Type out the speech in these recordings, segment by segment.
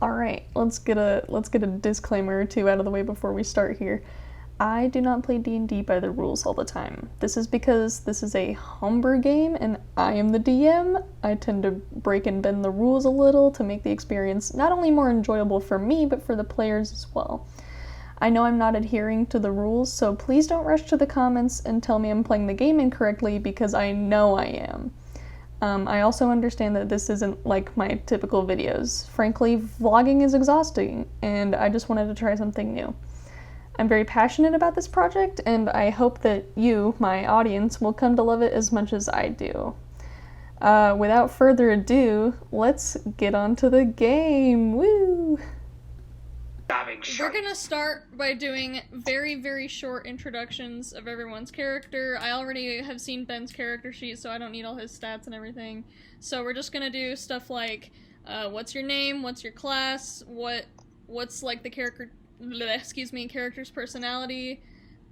Alright, let's get a disclaimer or two out of the way before we start here. I do not play D&D by the rules all the time. This is because this is a homebrew game and I am the DM. I tend to break and bend the rules a little to make the experience not only more enjoyable for me, but for the players as well. I know I'm not adhering to the rules, so please don't rush to the comments and tell me I'm playing the game incorrectly, because I know I am. I also understand that this isn't like my typical videos. Frankly, vlogging is exhausting, and I just wanted to try something new. I'm very passionate about this project, and I hope that you, my audience, will come to love it as much as I do. Without further ado, let's get on to the game. Woo! We're gonna start by doing very, very short introductions of everyone's character. I already have seen Ben's character sheet, so I don't need all his stats and everything. So we're just gonna do stuff like, what's your name, what's your class, what's like the character's personality.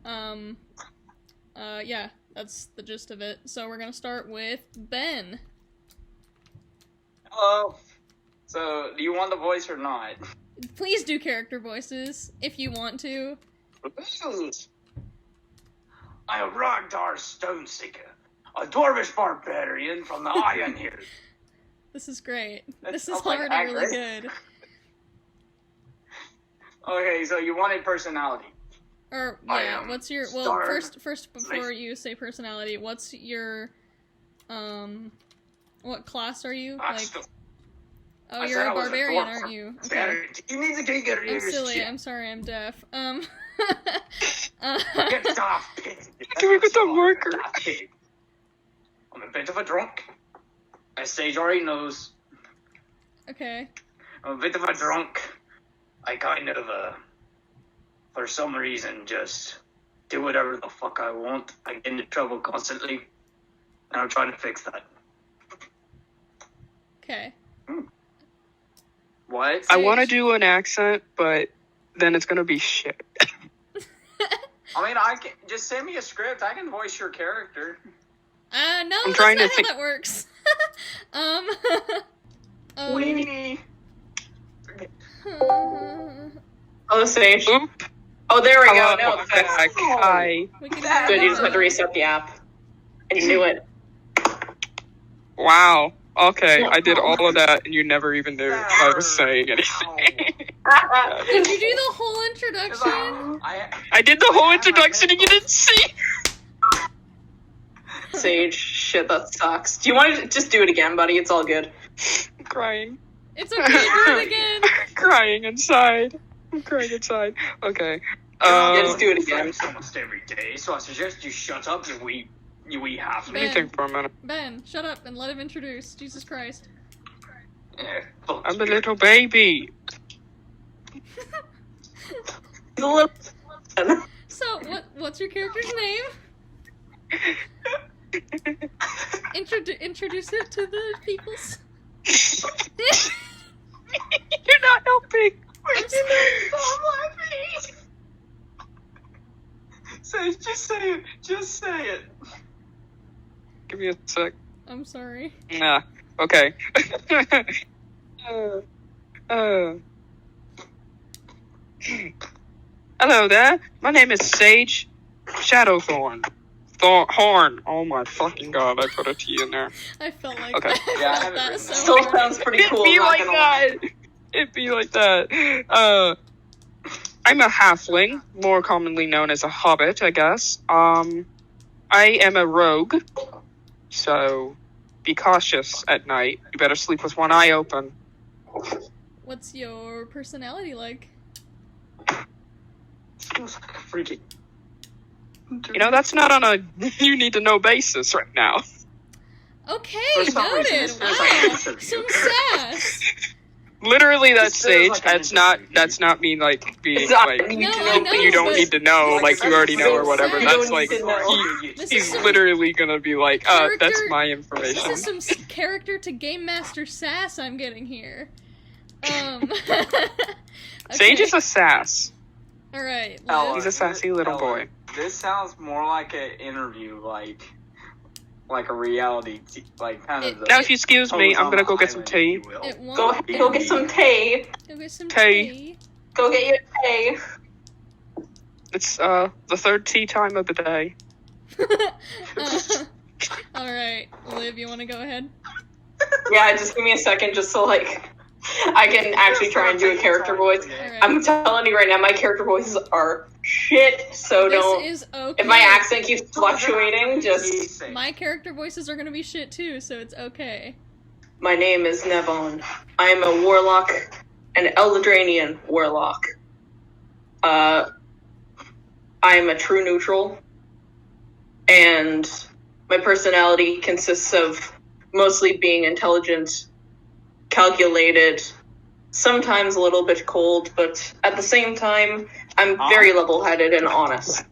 Yeah, that's the gist of it. So we're gonna start with Ben. Hello. So, do you want the voice or not? Please do character voices, if you want to. I am Ragnar Stoneseeker, a dwarvish barbarian from the Iron Hills. This is great. That This is sounds like already really accurate. good. Okay, so you wanted personality. Or, I yeah, am what's your, well, Star first, before you say personality, what's your, what class are you? Like, oh, I you're said a I was a barbarian, dwarf. aren't you? Okay. You need to get your I'm ears silly, checked. I'm sorry, I'm deaf. Get off, pig. Can we get the marker? Pig. I'm a bit of a drunk. As Sage already knows. Okay. I'm a bit of a drunk. I kind of, for some reason, just do whatever the fuck I want. I get into trouble constantly, and I'm trying to fix that. Okay. What? I want to do an accent, but then it's gonna be shit. I mean, I can just send me a script. I can voice your character. No, I'm that's trying not to how think- that works. Weenie. Oh, Sage. Oop. Oh, there we go. Hello, No, I'm back. Hi. We can good. You just had to reset the app. And you knew it. Wow. Okay, I did all of that, and you never even knew I was saying anything. Did you do the whole introduction? I did the whole introduction, and you didn't see. Sage. Shit, that sucks. Do you want to just do it again, buddy? It's all good. I'm crying. It's okay, do it again. Crying inside. I'm crying inside. Okay. Yeah, just do it again. Almost every day, so I suggest you shut up, you wee half. Let me think for a minute. Ben, shut up and let him introduce. Jesus Christ. I'm a little baby. He's a little... So, what's your character's name? Introduce it to the peoples. You're not helping. Sage, just say it. Just say it. Give me a sec. I'm sorry. Nah. Okay. Hello there. My name is Sage Shadowthorn. Horn. Oh my fucking god! I put a T in there. I felt like Okay. that. Yeah, I I felt haven't that written so that. Still hard. sounds pretty It'd cool. be not like gonna lie. that. It'd be like that. I'm a halfling, more commonly known as a hobbit, I guess. I am a rogue, so be cautious at night. You better sleep with one eye open. What's your personality like? Feels like a freaking. You know, that's not on a you need to know basis right now. Okay, For some reason, noted. this feels like an Wow, interview. some sass. Literally, that's This feels Sage. like an that's not me like being It's not- like you No, need to I know, know, you don't but- need to know, like you already know or whatever. You That's don't like need to know. This he's is some- literally gonna be like, that's Character- my This information. is some character to Game Master sass I'm getting here. Sage is a sass. Alright, Ella, He's a sassy little boy. This sounds more like an interview, like like a reality, like kind of. Now, if you excuse me, I'm gonna go get some Island, tea. if you will. It won't. Go get some tea. Go get some Tea. tea. Go get your tea. It's the third tea time of the day. All right, Liv, you want to go ahead? Yeah, just give me a second, just so like I can actually try and do a character voice. All right. I'm telling you right now, my character voices are shit. So this don't. is okay. If my accent keeps fluctuating, just My character voices are gonna be shit too, so it's okay. my name is Nevon. I am a warlock, an Eldranian warlock. I am a true neutral, and my personality consists of mostly being intelligent, calculated, sometimes a little bit cold, but at the same time, I'm very level-headed and honest.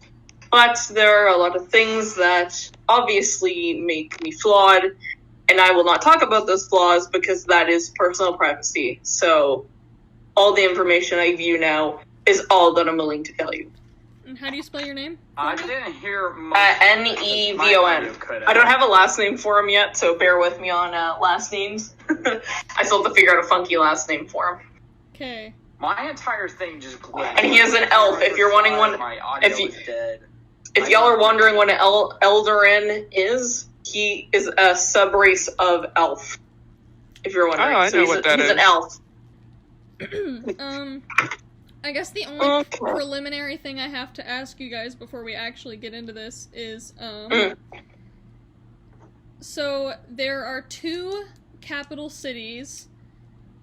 But there are a lot of things that obviously make me flawed, and I will not talk about those flaws because that is personal privacy. So all the information I view now is all that I'm willing to tell you. And how do you spell your name? I didn't hear much. Nevon. My audio cut out. I don't have a last name for him yet, so bear with me on last names. I still have to figure out a funky last name for him. Okay. My entire thing just glitched. And he is an elf. If you're wanting one, My audio if you- is dead. if y'all are wondering what an Eldarin is, he is a subrace of elf. If you're wondering, Oh, I know what that he's is. an elf. I guess the only Okay. preliminary thing I have to ask you guys before we actually get into this is, so there are 2 capital cities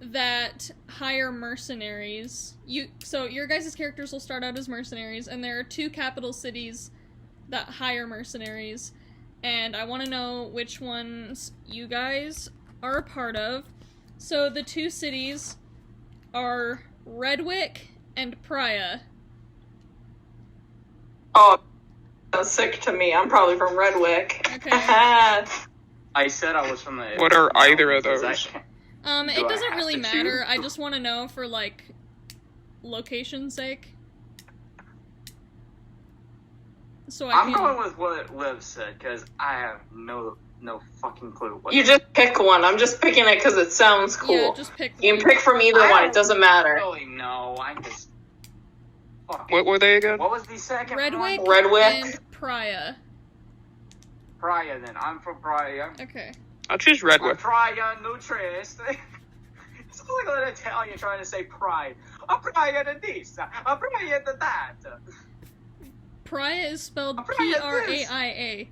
that hire mercenaries. So your guys' characters will start out as mercenaries, and there are 2 capital cities that hire mercenaries, and I want to know which ones you guys are a part of. So the 2 cities are Redwick and Praia. Oh, that's sick to me. I'm probably from Redwick. Okay. I said I was from the. What are either of Is those? that- It Do I doesn't have really to matter. choose? I just want to know for, like, location's sake. So I I'm can... going with what Liv said because I have no fucking clue. What You just pick one. I'm just picking it because it sounds cool. Yeah, just pick You one. can pick from either I one. don't It doesn't matter. really know. I'm just. Fuck. What were they again? What was the second Redwick, one? Redwick. and Praia. Praia, then. I'm from Praia. Okay. I'll choose I'm Redwood. Praia Nutrist. It sounds like an Italian trying to say pride. A Praia de this. A Praia de that. Praia is spelled Praia this. Praia.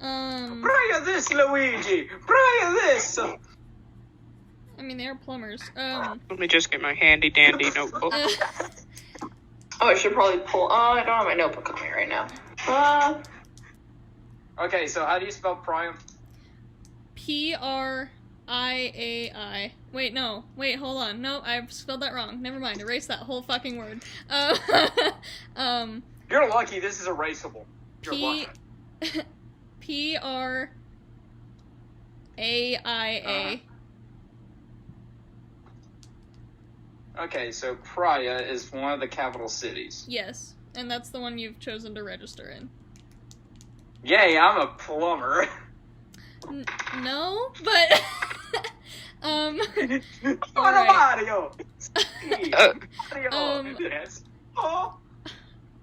Praia this, Luigi. Praia this. I mean, they are plumbers. Let me just get my handy dandy notebook. Oh, I should probably pull. Oh, I don't have my notebook on me right now. Okay, so how do you spell Praia? Praai. Wait, no. Wait, hold on. No, I've spelled that wrong. Never mind. Erase that whole fucking word. You're lucky. This is erasable. You're P. lucky. Praia. Okay, so Praia is one of the capital cities. Yes, and that's the one you've chosen to register in. Yay, I'm a plumber. No, but What Alright. Mario? Um, Yes. Oh.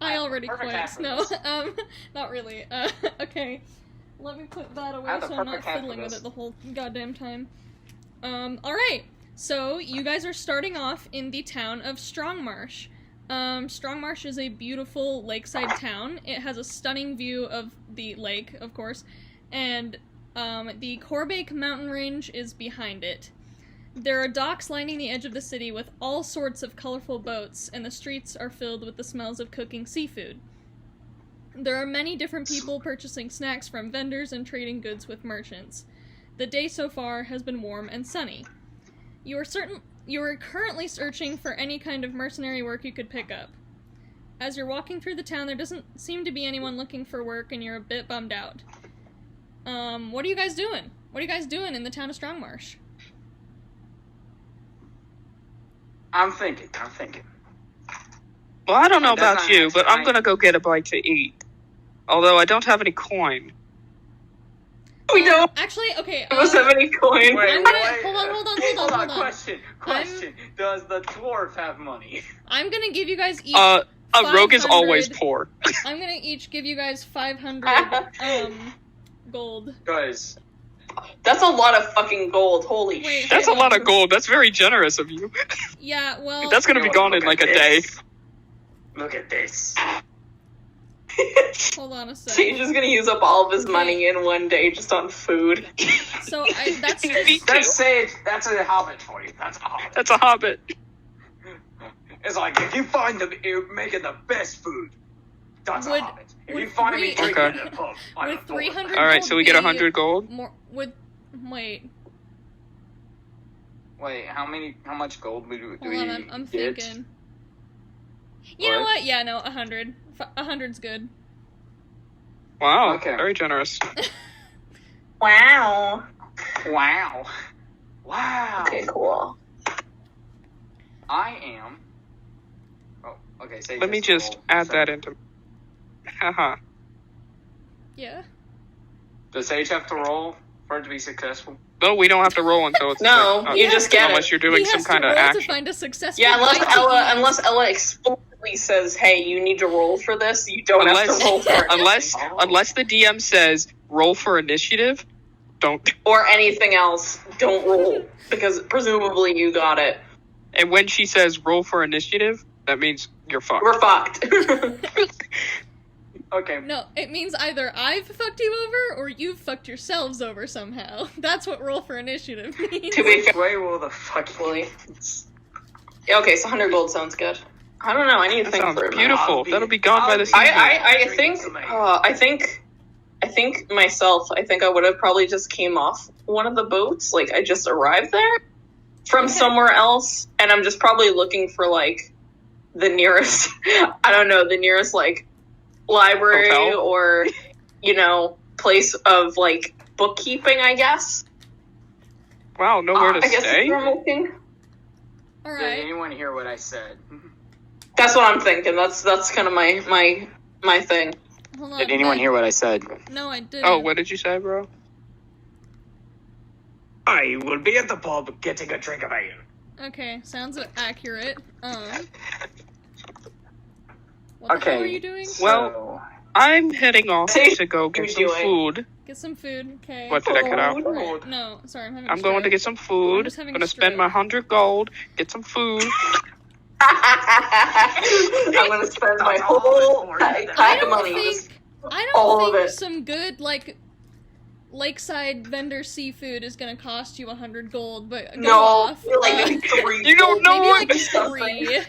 I already Perfect quit. half No, of this. not really. Okay, let me put that I away have the so I'm not perfect half of fiddling with this. it the whole goddamn time. Alright, so you guys are starting off in the town of Strongmarsh. Strongmarsh is a beautiful lakeside town. It has a stunning view of the lake, of course, and the Corbake mountain range is behind it. There are docks lining the edge of the city with all sorts of colorful boats, and the streets are filled with the smells of cooking seafood. There are many different people purchasing snacks from vendors and trading goods with merchants. The day so far has been warm and sunny. You are currently searching for any kind of mercenary work you could pick up. As you're walking through the town, there doesn't seem to be anyone looking for work, and you're a bit bummed out. What are you guys doing? What are you guys doing in the town of Strongmarsh? I'm thinking. Well, I don't know That's about not you, but I'm actually- gonna go get a bite to eat. Although I don't have any coin. We don't Actually, okay. have any coin. Wait, I'm gonna wait. hold on. Hold on. Question. Does the dwarf have money? I'm gonna give you guys each. A rogue is 500 always poor. I'm gonna each give you guys 500 gold. Guys, That's a lot of fucking gold. Holy Wait, shit. That's a hold lot on. of gold. That's very generous of you. Yeah, well. That's gonna be gone in like a day. Look at this. Hold on a Sage second. is gonna use up all of his money in one day just on food. So that's Me That's too. Sage. That's a hobbit for you. That's a hobbit. That's a hobbit. It's like if you find them making the best food, that's a Would- hobbit. If would you find me three- drinking in a pub, I'm with a dwarf. 300. All right, gold so we get be 100 gold. More with. Wait, Wait, how much gold do hold on. I'm get? thinking. You know What? what? Yeah, no, 100. 100's good. Wow, Okay. very generous. Wow. Wow. Wow. Okay, cool. I am. Oh, okay. Sage Let me has to just roll. add So- that into. Haha. Yeah. Does Sage have to roll for it to be successful? No, we don't have to roll until it's No, like, you just get unless it. you're doing He some has kind to of roll action. to find a successful. Yeah, bite to eat. unless Ella explicitly says, "Hey, you need to roll for this," you don't have to roll for it. Unless the DM says roll for initiative, don't. Or anything else, don't roll because presumably you got it. And when she says roll for initiative, that means you're fucked. We're fucked. Okay. No, it means either I've fucked you over or you've fucked yourselves over somehow. That's what roll for initiative means. To be Which way will the fuck Fully. Okay, so 100 gold sounds good. I don't know. I need to That think sounds for a minute. beautiful. That'll be gone by the season. I think myself. I think I would have probably just came off one of the boats. Like I just arrived there from somewhere else, and I'm just probably looking for like the nearest. I don't know, the nearest like library Hotel? or place of like bookkeeping. I guess. Wow, nowhere to I guess stay? that's what I'm looking. All Did right. anyone hear what I said? That's what I'm thinking. That's kind of my thing. Hold on. Did anyone Ben. hear what I said? No, I didn't. Oh, what did you say, bro? I will be at the pub getting a drink of ale. Okay, sounds accurate. What the Okay. hell are you doing? Well- I'm heading off Say to go get you're some doing. food. Get some food. Okay. What did I cut out? Food. Right. No, sorry, I'm having. I'm going to get some food. I'm just having Gonna a spend my stroke. 100 gold, get some food. I'm gonna spend my That's all whole it's for. I pack of don't money. think. I all don't of think it. some good like lakeside vendor seafood is gonna cost you 100 gold. But go No, off. like maybe 3. You don't know maybe what- like 3.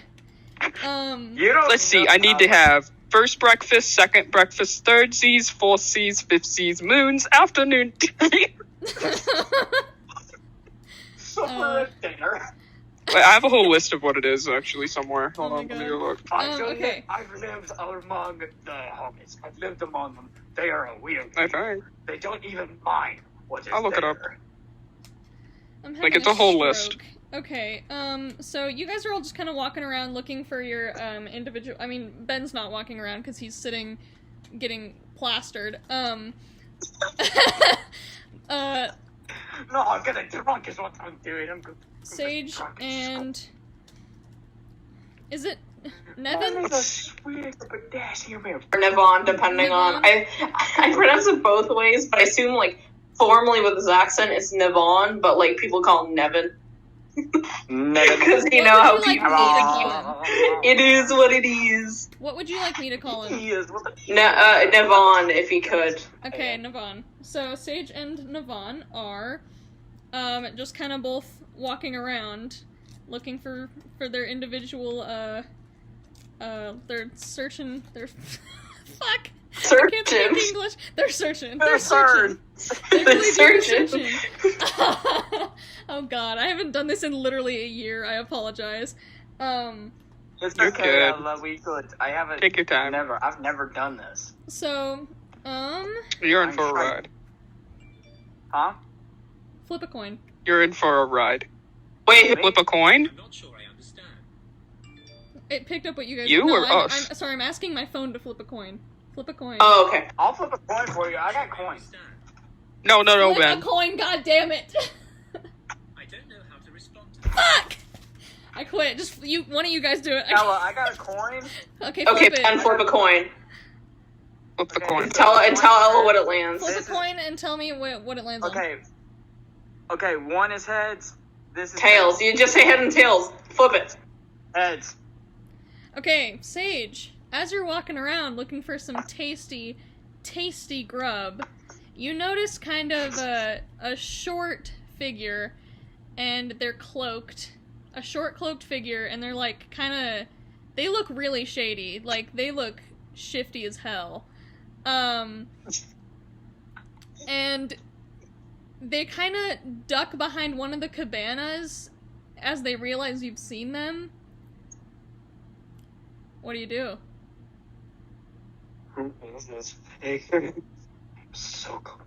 You don't Let's see, I need to have first breakfast, second breakfast, third seas, fourth seas, fifth seas, moons, afternoon tea. for dinner. Wait, I have a whole list of what it is actually somewhere. Hold Oh my on, let me God. go look. Okay. I've lived among the hobbits. I've lived among them. They are a weird. I think. They don't even mind what is I'll look it up. there. I'm Like, having it's a whole list. stroke. Okay, so you guys are all just kind of walking around looking for your, individual. I mean, Ben's not walking around because he's sitting getting plastered. No, I'm getting drunk is what I'm doing. I'm Sage drunk. and. Is it Nevin? I'm a sweet potassium. Or Nevon, depending on. I pronounce it both ways, but I assume like formally with his accent it's Nevon, but like people call him Nevin. Because you know how What would you people. like me to call him? It is what it is. What would you like me to call him? He is what the Nevon, if he could. Okay, Navon. So Sage and Navon are just kind of both walking around looking for their individual they're searching their fuck. I can't speak Searching. English. They're searching. They're They're searching. They're They're really doing searching. Oh god, I haven't done this in literally a year. I apologize. It's You're okay, good. Ella, we could. I haven't. Take your time. I've never done this. So, You're in I'm for a trying- ride. Huh? flip a coin. You're in for a ride. Wait, Flip a coin? I'm not sure I understand. It picked up what you guys. You no, or I'm, us? I'm sorry. I'm asking my phone to flip a coin. Flip a coin. oh, okay. I'll flip a coin for you. I got coins. No, Flip Ben. a coin, god damn it! I don't know how to respond to that. Fuck! I quit. Just one of you guys do it. Ella, I got a coin. Okay, Okay, flip Ben, it. flip a coin. Flip the Okay. coin. Tell Ella what it lands. Flip a This is- coin and tell me what it lands on. Okay, one is heads. This is Tails. You just say head and tails. Flip it. Heads. Okay, Sage, as you're walking around looking for some tasty grub, you notice kind of a short figure, and they're cloaked. A short cloaked figure, and they're like they look really shady. Like, they look shifty as hell. And they kind of duck behind one of the cabanas as they realize you've seen them. What do you do? Who is this? So cool.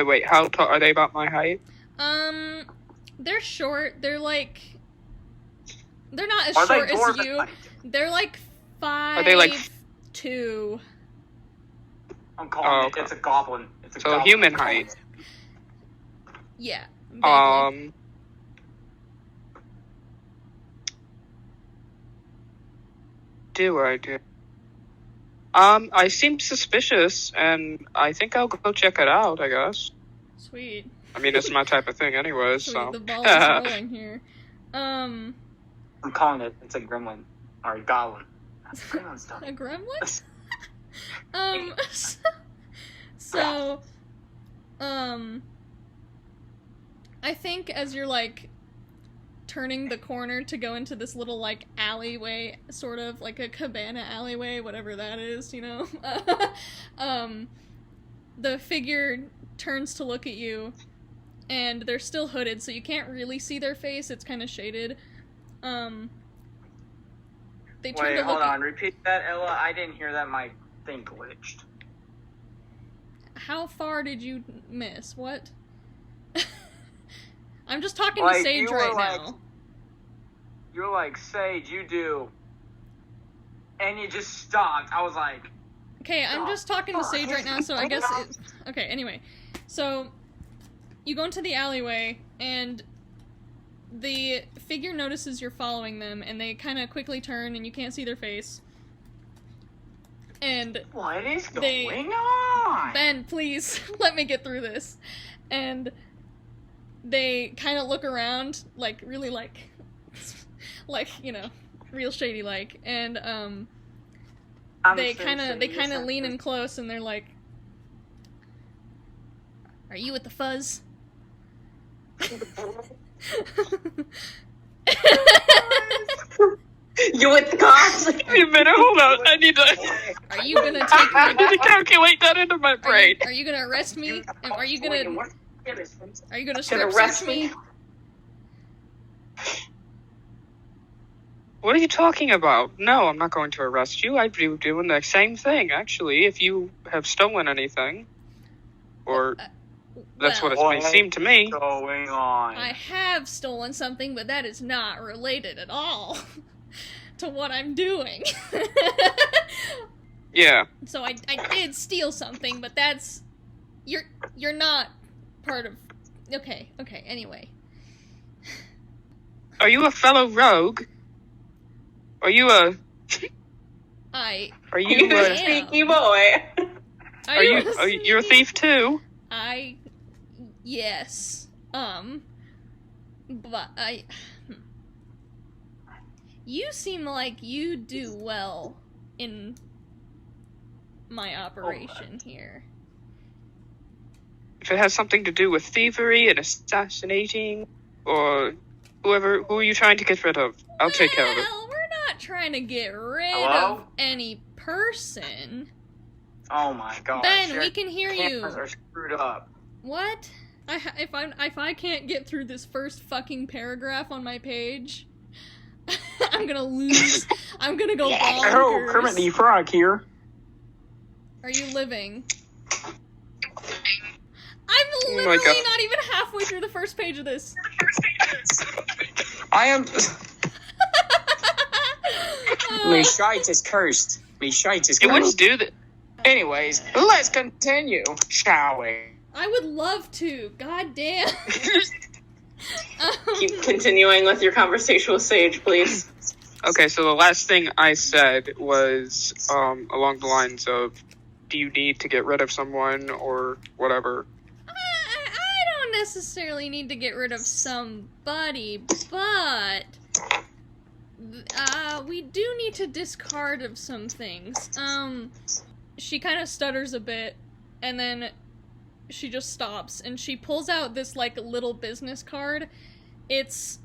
Wait. How tall are they? About my height? They're short. They're like... They're not as Are they short as dwarven? you. They're like 5'2". Are they like- I'm calling Oh, it. okay. It's a goblin. It's a So goblin. human height. Yeah. vaguely. Do I do? I seem suspicious, and I think I'll go check it out, I guess. Sweet. I mean, it's my type of thing anyways, Sweet, so. the ball is rolling here. I'm calling it. It's a gremlin. Or a goblin. Gremlin's done. A gremlin? So, I think as you're, like, turning the corner to go into this little, like, alleyway, sort of, like a cabana alleyway, whatever that is, you know? The figure turns to look at you, and they're still hooded, so you can't really see their face, it's kind of shaded. They turn Wait, to hold look on. Repeat that, Ella. I didn't hear that. My thing glitched. How far did you miss? What? I'm just talking Like, to Sage you were right like- now. You're like, Sage, you do. And you just stopped. I was like, Okay, I'm just talking to Sage right now, so I guess it... Okay, anyway. So, you go into the alleyway, and the figure notices you're following them, and they kind of quickly turn, and you can't see their face. And, what is They- going on? Ben, please, let me get through this. And they kind of look around, like, really, like, you know, real shady, like, and, I'm they so kind of serious. lean in close, and they're like, "Are you with the fuzz?" You with the cops? Wait a minute, hold on. I need to. Are you gonna take I me? need to calculate that into my brain. Are you gonna arrest me? And are you gonna Gonna strip arrest search me? me? What are you talking about? No, I'm not going to arrest you. I'd be doing the same thing, actually, if you have stolen anything. Or that's Well, what it may seem to me. going on? I have stolen something, but that is not related at all to what I'm doing. Yeah. So I did steal something, but that's you're not part of. Okay, anyway. Are you a fellow rogue? Are you a? I Are You you a? am. sneaky boy. Are you? You're a thief too? Yes. But you seem like you do well in my operation here. If it has something to do with thievery and assassinating, or who are you trying to get rid of? I'll take care of it. Well, we're not trying to get rid Hello? of any person. Oh my god. Ben, your we can hear you. cameras are screwed up. What? If I can't get through this first fucking paragraph on my page, I'm gonna lose. I'm gonna go bonkers. Oh, Kermit the Frog here. Are you living? I'm Oh my literally God. not even halfway through the first page of this. I am. Uh, shite is cursed. Me shite is It wouldn't do that. Anyways, let's continue, shall we? I would love to. God damn. Keep continuing with your conversation with Sage, please. Okay, so the last thing I said was along the lines of, do you need to get rid of someone or whatever? I don't necessarily need to get rid of somebody, but we do need to discard of some things. She kind of stutters a bit, and then she just stops, and she pulls out this, like, little business card. It's...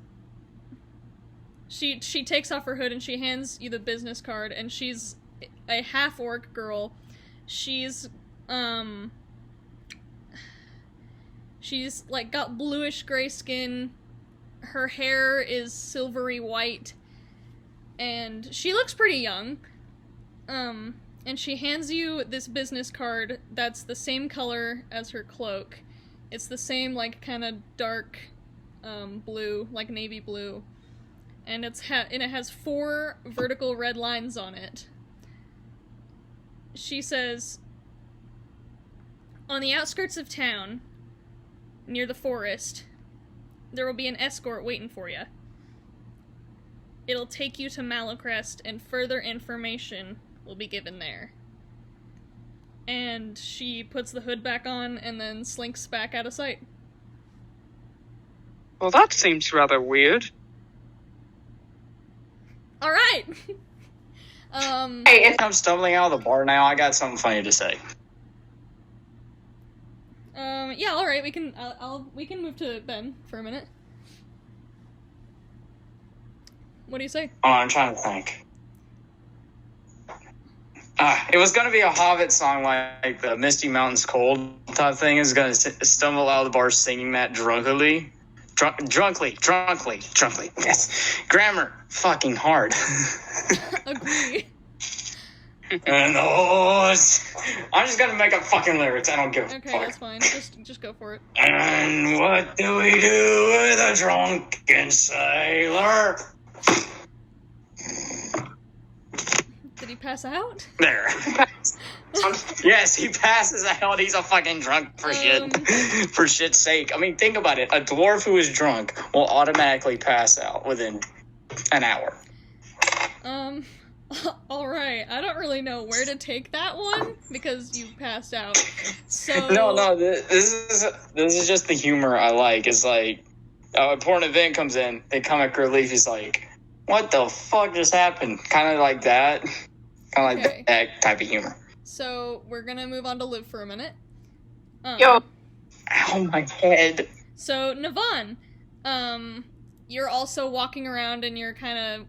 She takes off her hood and she hands you the business card, and she's a half-orc girl. She's, she's, like, got bluish-gray skin. Her hair is silvery white, and she looks pretty young. And she hands you this business card that's the same color as her cloak. It's the same, like, kind of dark, blue, like navy blue. And it has 4 vertical red lines on it. She says, on the outskirts of town, near the forest, there will be an escort waiting for you. It'll take you to Malacrest, and further information will be given there. And she puts the hood back on and then slinks back out of sight. Well, that seems rather weird. Alright! Hey, if I'm stumbling out of the bar now, I got something funny to say. Yeah, alright, we can move to Ben for a minute. What do you say? Oh, I'm trying to think. It was going to be a Hobbit song like the Misty Mountains Cold type thing. Is going to stumble out of the bar singing that drunkly. Drunkly. Yes. Grammar. Fucking hard. Agree. And I'm just going to make up fucking lyrics. I don't give a fuck. Okay, that's fine. Just go for it. And what do we do with a drunken sailor? Did he pass out? There. Yes, he passes out. He's a fucking drunk for shit. For shit's sake. I mean, think about it. A dwarf who is drunk will automatically pass out within an hour. Alright. I don't really know where to take that one, because you passed out. So... No, this is just the humor I like. It's like, a important event comes in, the comic relief is like, what the fuck just happened? Kind of like that. Kind of like that type of humor. So, we're gonna move on to Liv for a minute. Yo. Ow, my head. So, Navon, you're also walking around and you're kind of,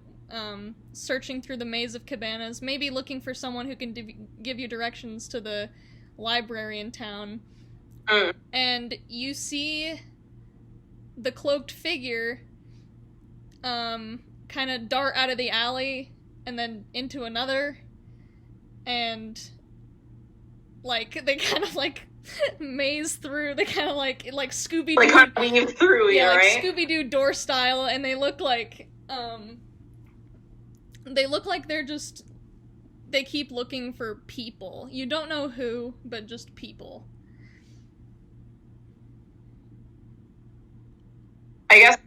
searching through the maze of cabanas, maybe looking for someone who can give you directions to the library in town. And you see the cloaked figure, kind of dart out of the alley and then into another, and like they kind of like maze through. They kind of like Scooby-Doo, like kind of weave through, yeah, like right? Scooby-Doo door style, and they look like they keep looking for people. You don't know who, but just people. I guess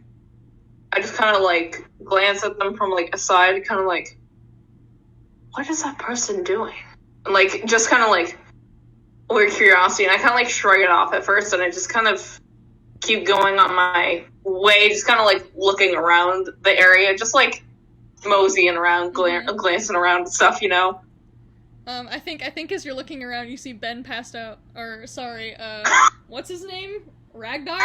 I just kind of like glance at them from like aside, kind of like, what is that person doing? And like just kind of like weird curiosity, and I kind of like shrug it off at first, and I just kind of keep going on my way, just kind of like looking around the area, just like moseying around, glancing around and stuff, you know. I think as you're looking around, you see Ben passed out, or sorry, what's his name? Ragnar?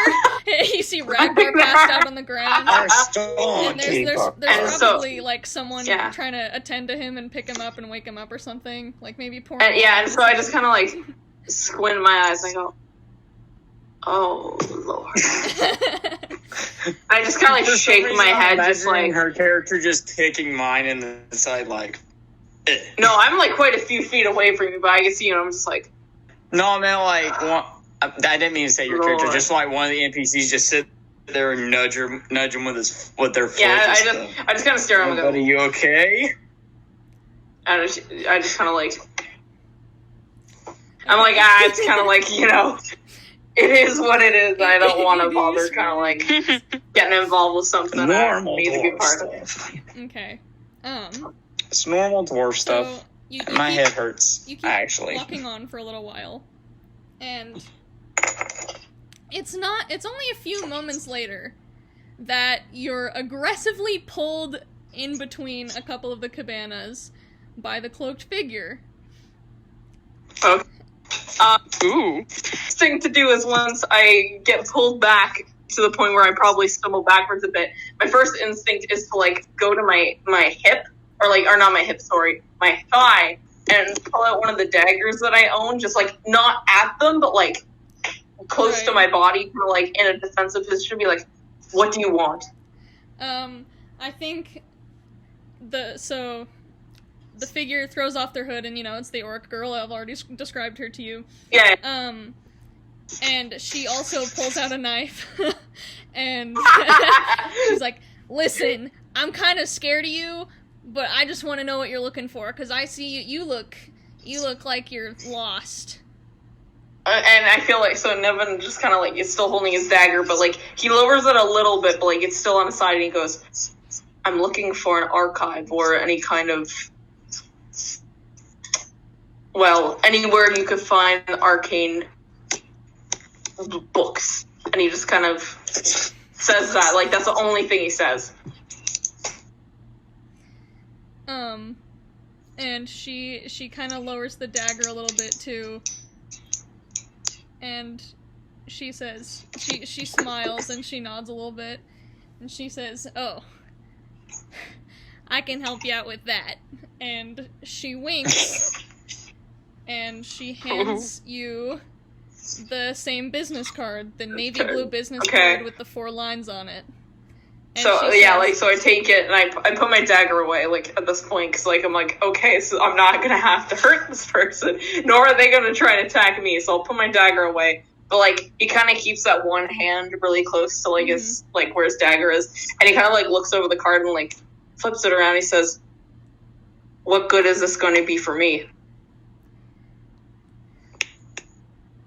You see Ragnar passed out on the ground. And there's probably like someone trying to attend to him and pick him up and wake him up or something. Like maybe pouring. And so I just kind of like squint my eyes and I go, oh Lord. I just kind of like shake my head, just like her character just kicking mine in the side, like. No, I'm like quite a few feet away from you, but I can see you, and I'm just like. No, I meant like I didn't mean to say your character. Just like one of the NPCs just sit there and nudge him with their foot. Yeah, I just kind of stare at him and go, "Are you okay?" I just kind of like. I'm like, it's kind of like, you know. It is what it is. I don't want to bother kind of like getting involved with something that I don't need to be part of. Okay. It's normal dwarf So stuff. you My keep- head hurts, You keep actually. walking on for a little while, and it's only a few moments later that you're aggressively pulled in between a couple of the cabanas by the cloaked figure. Okay. Ooh. Thing to do is once I get pulled back to the point where I probably stumble backwards a bit, my first instinct is to like go to my hip or not my hip, sorry, my thigh, and pull out one of the daggers that I own, just like not at them, but like close to my body, kind of like in a defensive position, be like, "What do you want?" I think the figure throws off their hood, and it's the orc girl. I've already described her to you. Yeah. And she also pulls out a knife, and she's like, "Listen, I'm kind of scared of you, but I just want to know what you're looking for, because I see you look like you're lost." And I feel like, so Nevin just kind of like is still holding his dagger, but like he lowers it a little bit, but like it's still on the side, and he goes, "I'm looking for an archive or any kind of, well, anywhere you could find arcane books." And he just kind of says that, like that's the only thing he says. And she kind of lowers the dagger a little bit too. And she says, she smiles and she nods a little bit, and she says, "Oh, I can help you out with that." And she winks, and she hands you the same business card, the navy blue business card with the 4 lines on it. And So she yeah, says, like so I take it and I put my dagger away, like at this point, because like I'm like, okay, so I'm not gonna have to hurt this person, nor are they gonna try and attack me. So I'll put my dagger away. But like he kind of keeps that one hand really close to like his like where his dagger is, and he kind of like looks over the card and like flips it around. He says, "What good is this going to be for me?"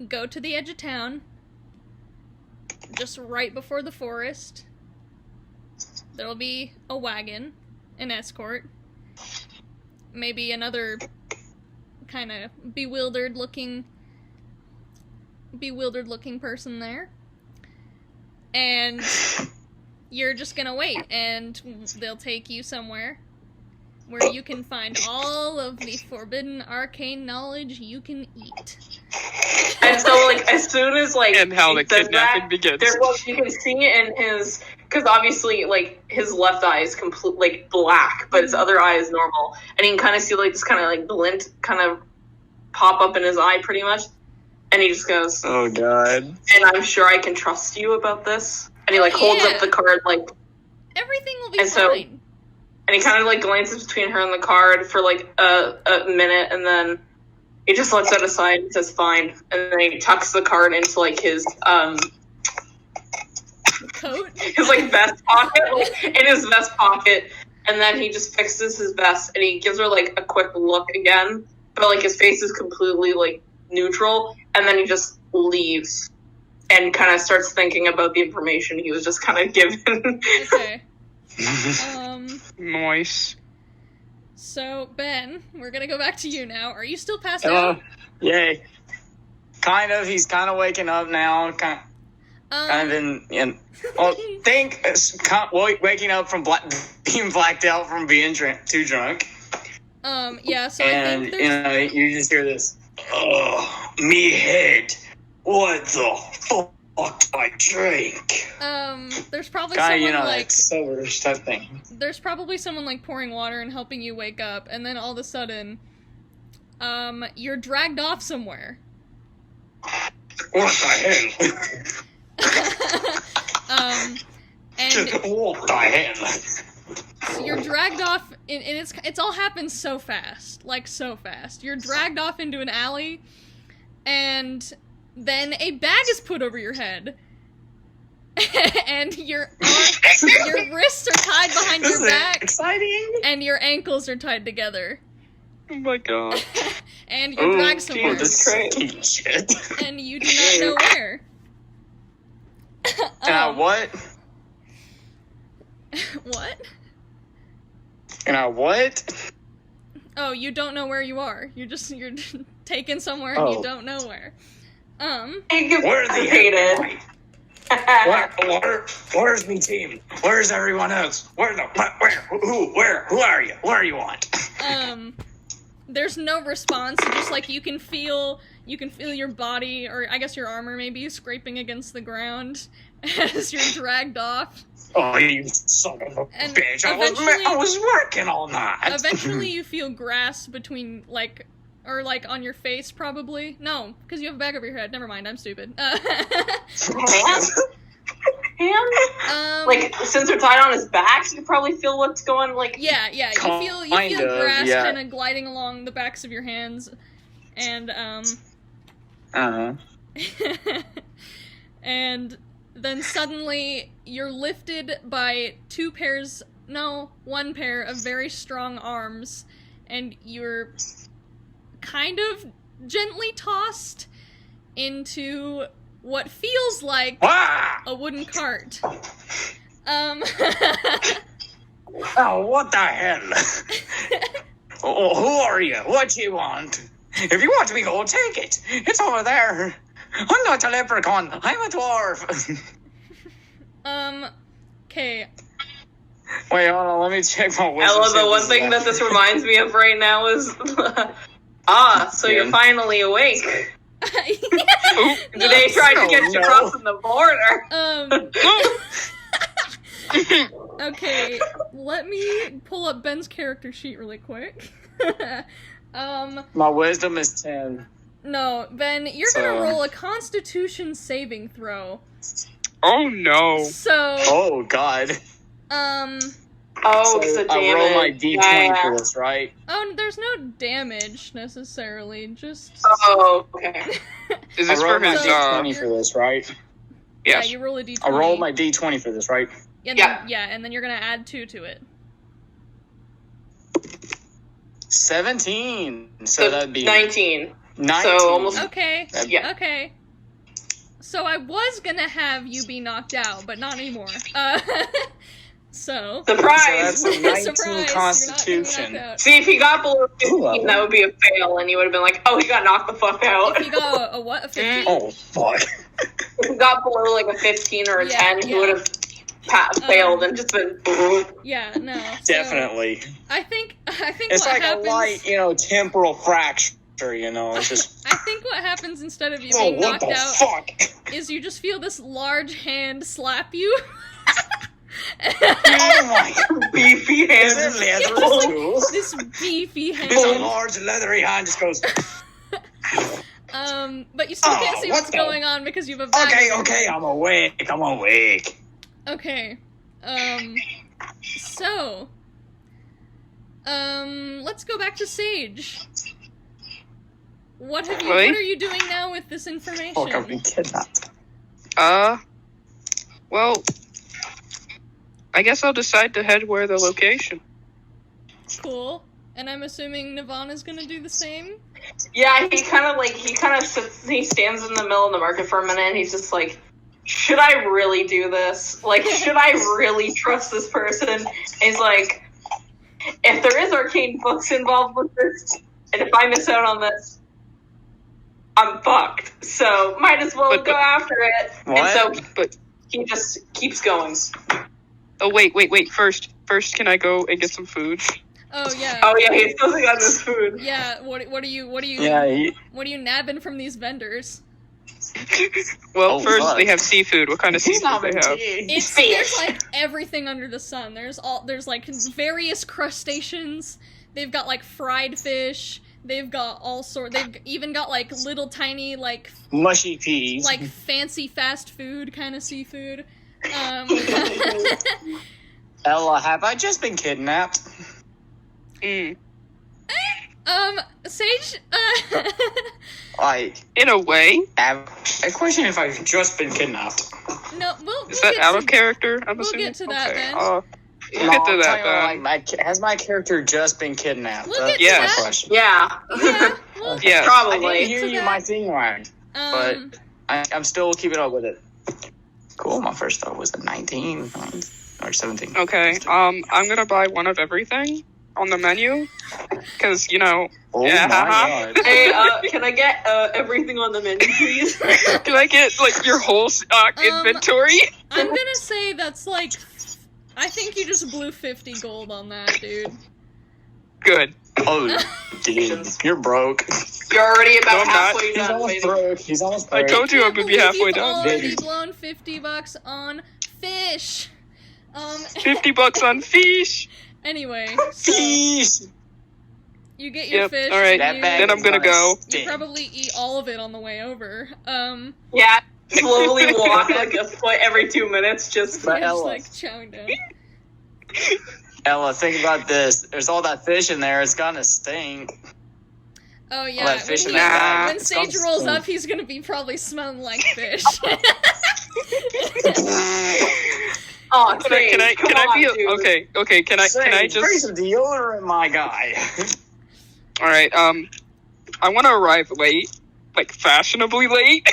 "Go to the edge of town, just right before the forest. There'll be a wagon, an escort, maybe another kind of bewildered looking person there. And you're just gonna wait, and they'll take you somewhere where you can find all of the forbidden arcane knowledge you can eat." And so, like, as soon as, like, And how the he says kidnapping begins. you can see it in his, because obviously, like, his left eye is complete, like, black, but his other eye is normal. And you can kind of see, like, this kind of, like, glint kind of pop up in his eye, pretty much. And he just goes, Oh, God. "And I'm sure I can trust you about this." And he, like, holds up the card, like, Everything will be And so- fine. and he kind of, like, glances between her and the card for, like, a minute, and then he just lets it aside and says, "Fine." And then he tucks the card into, like, his, Coat? his like vest pocket, in his vest pocket, and then he just fixes his vest and he gives her like a quick look again, but like his face is completely like neutral, and then he just leaves and kind of starts thinking about the information he was just kind of given. Okay. Nice. So, Ben, we're gonna go back to you now. Are you still passed out? Yay. Kind of. He's kind of waking up now. Kind of in. Well, waking up from being blacked out from being too drunk. Yeah, so And, I think there's... you just hear this, "Oh, me head. What the fuck I drink?" There's probably Guy, someone, like... like, sober type thing. There's probably someone, like, pouring water and helping you wake up, and then all of a sudden, you're dragged off somewhere. What the hell? And What the hell? you're dragged off, and it's all happened so fast. Like, so fast. You're dragged off into an alley, and then a bag is put over your head. And your wrists are tied behind This your is back, exciting. and your ankles are tied together. Oh my god. And you're dragged somewhere, This is shit. and you do not know where. And I what? What? And I what? Oh, you don't know where you are. You're taken somewhere and you don't know where. Where's the hated? Where's me team? Where's everyone else? Where who are you? Where are you on? There's no response. Just like you can feel your body, or I guess your armor maybe, scraping against the ground as you're dragged off. Oh, you son of a bitch! I was working all night. Eventually, you feel grass between on your face, probably. No, because you have a bag over your head. Never mind, I'm stupid. Hands? Like, since they're tied on his back, you probably feel what's going, like... Yeah, you feel grass kind of gliding along the backs of your hands, and, and then suddenly, you're lifted by one pair of very strong arms, and you're kind of gently tossed into what feels like a wooden cart. Oh, what the hell? Who are you? What you want? If you want me, go take it. It's over there. I'm not a leprechaun. I'm a dwarf. Okay. Wait, hold on. Let me check my wisdom. I love the one thing that this reminds me of right now is... so you're finally awake. They tried to get you crossing the border. Okay, let me pull up Ben's character sheet really quick. My wisdom is 10. No, Ben, you're gonna roll a Constitution saving throw. Oh no. So. Oh God. Oh, so I roll my d20 for this, right? Oh, there's no damage necessarily. Just. Oh, okay. Is this for his d20 for this, right? Yes. Yeah, you roll a d20. I roll my d20 for this, right? And then you're gonna add 2 to it. 17. So that'd be 19. 19. So almost. Okay. Yeah. Okay. So I was gonna have you be knocked out, but not anymore. So surprise! So that's a 19 Surprise, Constitution. See, if he got below 15, that would be a fail, and you would have been like, "Oh, he got knocked the fuck out." If he got a what? A 15? Oh fuck! If he got below like a 15 or a 10, he would have failed and just been. Yeah, no. Definitely. I think it's what like happens, a light, temporal fracture. It's just. I think what happens instead of you being knocked what the out fuck? is you just feel this large hand slap you. Oh my beefy hand! Is it leather too? This beefy hand. It's a large leathery hand just goes. But you still can't see what's going on because you have a bag. Okay, I'm awake. Okay. So. Let's go back to Sage. What are you doing now with this information? Fuck, I've been kidnapped. Well, I guess I'll decide to head where the location. Cool. And I'm assuming Navana's gonna do the same? Yeah, he stands in the middle of the market for a minute, and he's just like, should I really do this? Like, should I really trust this person? And he's like, if there is arcane books involved with this, and if I miss out on this, I'm fucked. So, might as well go after it. What? And so, he just keeps going. Oh, wait. First, can I go and get some food? Oh, yeah. Oh, yeah, he's supposed to got this food. Yeah, what are you what are you nabbing from these vendors? Well, first, they have seafood. What kind of seafood do they have? There's like everything under the sun. There's like various crustaceans. They've got like fried fish. They've got all sorts. They've even got like little tiny like mushy peas, like fancy fast food kind of seafood. Ella, have I just been kidnapped? Sage, like, in a way. I question if I've just been kidnapped. No, is that out of character? We'll get to that, Ben. We'll get to that, Ben. Has my character just been kidnapped? That's my question. Yeah. Yeah. Probably. I didn't hear you my thing right, but I'm still keeping up with it. Cool. My first thought was a 19 or 17. Okay. I'm gonna buy one of everything on the menu, because Oh yeah. my god. Hey, can I get everything on the menu, please? Can I get like your whole stock inventory? I'm gonna say that's like, I think you just blew 50 gold on that, dude. Good. Oh, dude, you're broke. You're already No, I'm about not. halfway He's done. almost waiting. broke. He's almost I broke. told you I would be halfway You've done. already blown $50 on fish. $50 on fish. Anyway, so Fish. you get your Yep. fish. All right. That You, bag Then I'm is gonna gonna go. you stink. probably eat all of it on the way over. Yeah, slowly walk like a foot every 2 minutes, just. But Yeah, just Ella, like chowing down. Ella, think about this. There's all that fish in there. It's gonna stink. Oh yeah, that fish when, in that bag, when it's Sage gonna rolls stink. up, he's gonna be probably smelling like fish. Oh, Can I be dude. okay, can I Bring just some deodorant, my guy. all right, I want to arrive late, like fashionably late.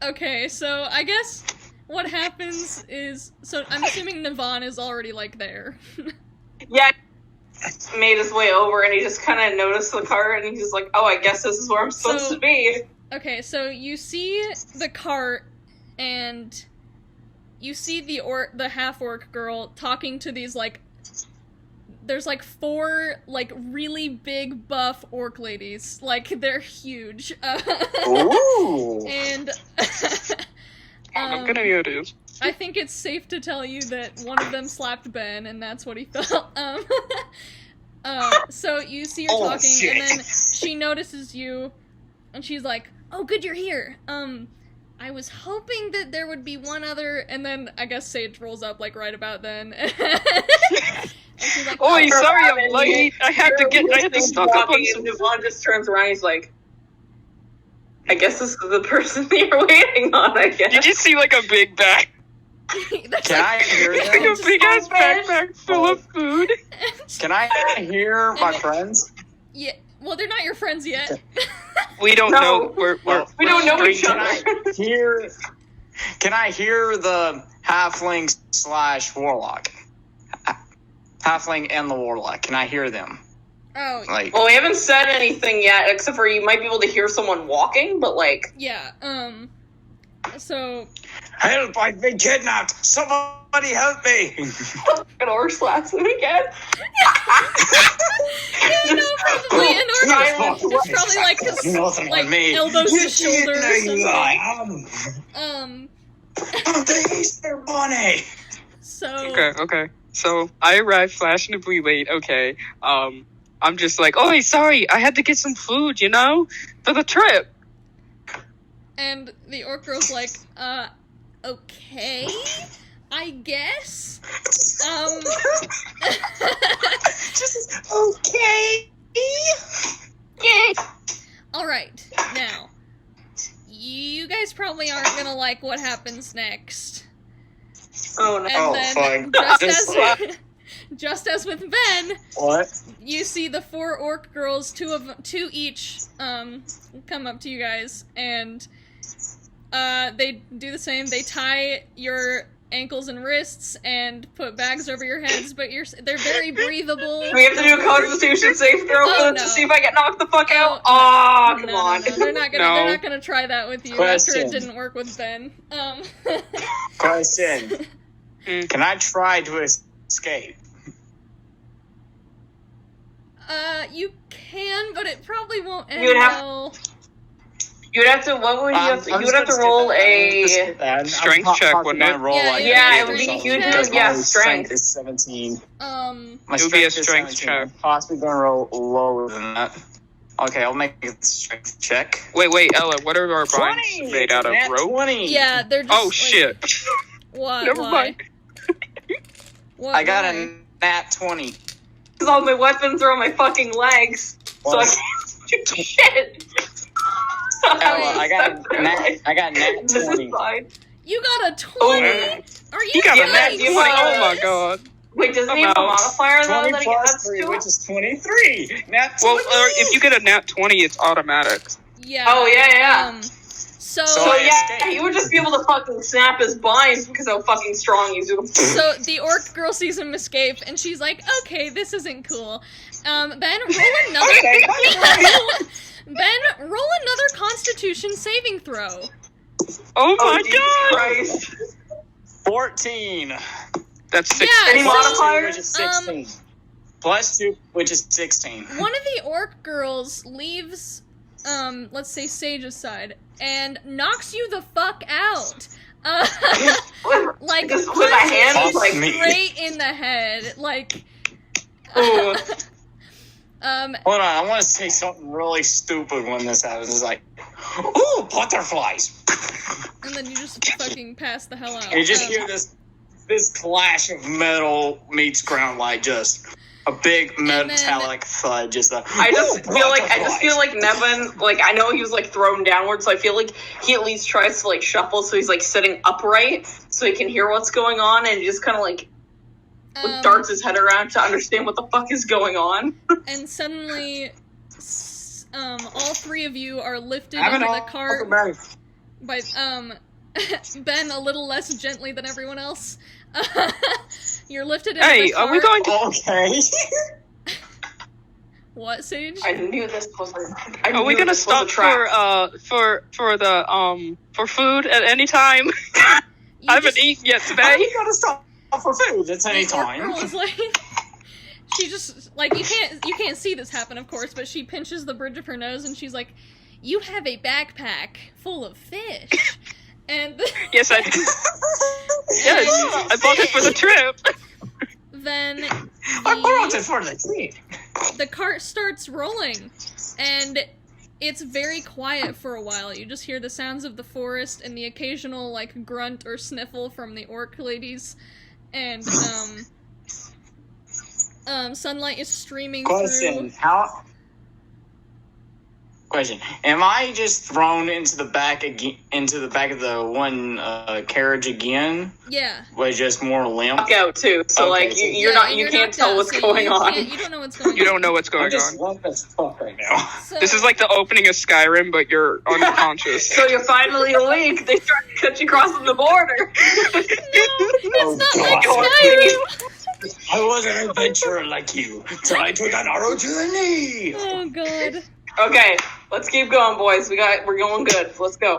Okay, so I guess what happens is, so I'm assuming Navon is already like there. Yeah, made his way over and he just kind of noticed the cart and he's like, oh, I guess this is where I'm supposed So- to be. Okay, so you see the cart, and you see the half-orc girl talking to these, like, there's, like, 4, like, really big, buff orc ladies. Like, they're huge. Ooh. And, I'm gonna notice. I think it's safe to tell you that one of them slapped Ben, and that's what he felt. So you see her Oh, talking, shit. and then she notices you, and she's like, "Oh, good, you're here. I was hoping that there would be one other," and then I guess Sage rolls up like right about then. And she's like, Oh, "Oh, sorry I'm late. I had to stock up on some. And Devon just turns around, he's like, I guess this is the person you're waiting on, I guess. Did you see like a big bag, That's Can I hear like them? a big ass backpack full of food? Can I hear my friends? Yeah, well, they're not your friends yet. We don't No. know. We're We don't know each Can other. I hear? Can I hear the halfling / warlock? Halfling and the warlock. Can I hear them? Oh, Like, Well, we haven't said anything yet, except for you might be able to hear someone walking, but like, yeah, so, help! I've been kidnapped. Somebody help me! an orc slaps him again. yeah, no, probably an orc. Silence. It's probably like his, Nothing like on me. elbows You to shoulder or didn't know who I something. am. I'm the Easter Bunny. So, Okay. So I arrived fashionably late. Okay. I'm just like, oh, hey, sorry, I had to get some food, for the trip. and the orc girl's like, okay, I guess. Just okay. Alright, now, you guys probably aren't gonna like what happens next. Oh no. And Oh, then, fuck. just as with Ben, What? you see the 4 orc girls, two each, come up to you guys, and they do the same. They tie your ankles and wrists and put bags over your heads, but they're very breathable. We have to do a Constitution save throw Oh, to no. see if I get knocked the fuck out. Oh, Oh, come no, on. no, they're not gonna. No. They're not gonna try that with you after Question. it didn't work with Ben. Question. Can I try to escape? You can, but it probably won't end You would have- well. You would have to. What would you have to? You would have to roll a. Strength check, wouldn't it? Roll Yeah, like yeah, it would be strength huge. check. because Yeah, my strength. is 17. Um, My It would be a is strength 17. check. I'm possibly going to roll lower than that. Okay, I'll make a strength check. Wait, Ella, what are our binds made out of? Nat Rope? 20. yeah, they're just. Oh, like, shit. What? Never Why? mind. What, I got why? a nat 20. Because all my weapons are on my fucking legs, so I What? can't do shit. Ella, I got nat This is 20. fine. You got a 20? Oh. Are you He got a kidding nat me? 20. Oh my god. Wait, doesn't he I'm have a out. modifier though 20 that he plus adds 3, to which it? is 23. Nat 20. Well, if you get a nat 20, it's automatic. Yeah. Oh, yeah. So yeah, he would just be able to fucking snap his binds because how fucking strong he's doing. So the orc girl sees him escape, and she's like, "Okay, this isn't cool." Ben, roll another. Ben, roll another Constitution saving throw. Oh my Jesus god! Christ. 14. That's 16. Yeah, Any so, modifiers? Which is 16. Plus 2, which is 16. one of the orc girls leaves, let's say Sage's side, and knocks you the fuck out. Like, Just with a hand, punches you like straight in the head, like. Ooh. Hold on, I want to say something really stupid when this happens. It's like, ooh, butterflies. And then you just fucking pass the hell out. You just hear this clash of metal meets ground, like just a big metallic thud. Just I just feel like Nevin, like, I know he was like thrown downward, so I feel like he at least tries to like shuffle, so he's like sitting upright, so he can hear what's going on, and he just kind of like darts his head around to understand what the fuck is going on. And suddenly, all three of you are lifted into the cart by Ben a little less gently than everyone else. You're lifted into the cart. Are we going to... Okay. What, Sage? I knew this was. Are we gonna stop for food at any time? I haven't eaten yet How today. you gonna stop for food? It's any time. Girl is like, she just like you can't see this happen, of course, but she pinches the bridge of her nose and she's like, "You have a backpack full of fish." And Yes, I do. Yes, I bought it for the trip. then I brought it for the trip. the cart starts rolling, and it's very quiet for a while. You just hear the sounds of the forest and the occasional like grunt or sniffle from the orc ladies, and sunlight is streaming Question: through. Question: am I just thrown into the back of the one carriage again? Yeah. With just more limp? Out too, so Okay, like so- you can't tell what's going on. You don't know what's going You on. don't know what's I'm going just on. limp as fuck right now. So, This is like the opening of Skyrim, but you're unconscious. So you're finally awake. They try to cut you crossing the border. it's not like God. Skyrim. I was an adventurer like you, trying to get an arrow to the knee. Oh god. Okay, let's keep going, boys. We're going good. Let's go.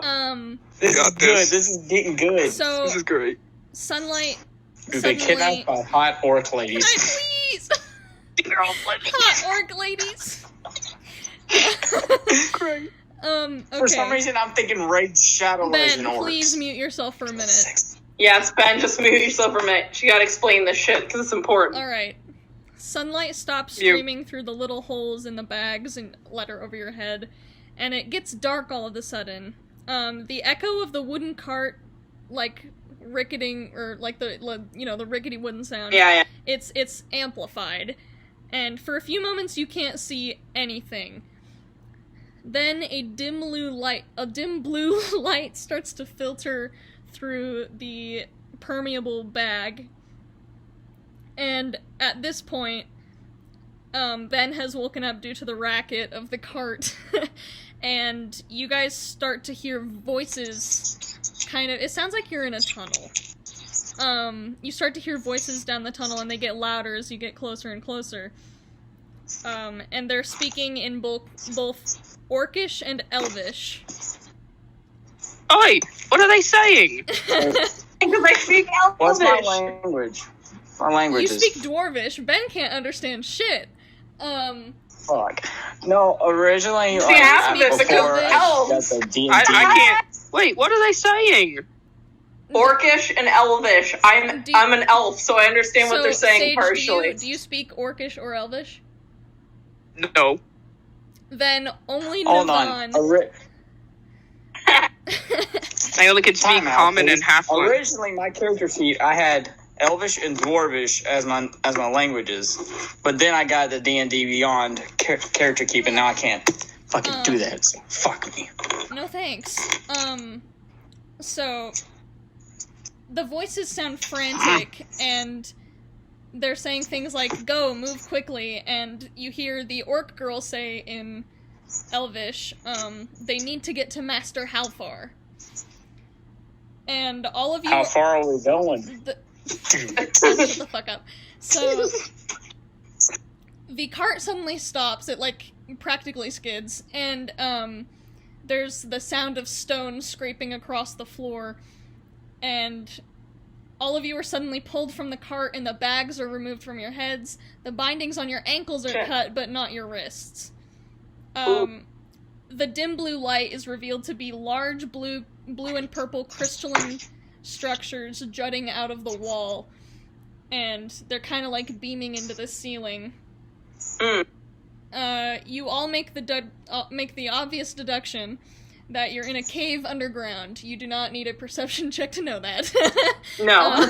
This is Got good. this. This is getting good. So This is great. sunlight. Dude, they kidnapped by hot orc Can I ladies. please? Hot orc ladies. Great. Okay. For some reason, I'm thinking Raid Shadow Ben, Legend orcs. please mute yourself for a minute. Yes, Ben, just mute yourself for a minute. You gotta explain this shit because it's important. Alright. Sunlight stops Mute. streaming through the little holes in the bags and letter over your head, and it gets dark all of a sudden. The echo of the wooden cart, like, ricketing, or like the rickety wooden sound. Yeah. It's amplified, and for a few moments you can't see anything. Then a dim blue light starts to filter through the permeable bag, and at this point, Ben has woken up due to the racket of the cart, and you guys start to hear voices. It sounds like you're in a tunnel. You start to hear voices down the tunnel, and they get louder as you get closer and closer. And they're speaking in both Orcish and Elvish. Oi! What are they saying? Because I speak Elvish. What's my language? My language You is speak Dwarvish. Ben can't understand shit. fuck. No, originally, See, half of it because before of I elves. got the D&D. I can't. Wait, what are they saying? Orcish and Elvish. I'm an elf, so I understand what they're saying Sage, partially. Do you speak Orcish or Elvish? No. Then only Hold Navan. on. I only can speak Time out, Common please. and Halfling. Originally, my character sheet, I had Elvish and Dwarvish as my languages, but then I got the D&D Beyond character keep, and now I can't fucking do that. So fuck me. No thanks. So the voices sound frantic, and they're saying things like "Go, move quickly," and you hear the orc girl say in Elvish, they need to get to Master Halfar. And all of you... How far are we going? Shut the fuck up. So, the cart suddenly stops, it, like, practically skids, and, there's the sound of stone scraping across the floor, and all of you are suddenly pulled from the cart, and the bags are removed from your heads. The bindings on your ankles are cut, but not your wrists. The dim blue light is revealed to be large blue and purple crystalline structures jutting out of the wall, and they're kind of like beaming into the ceiling. You all make the obvious deduction that you're in a cave underground. You do not need a perception check to know that. No.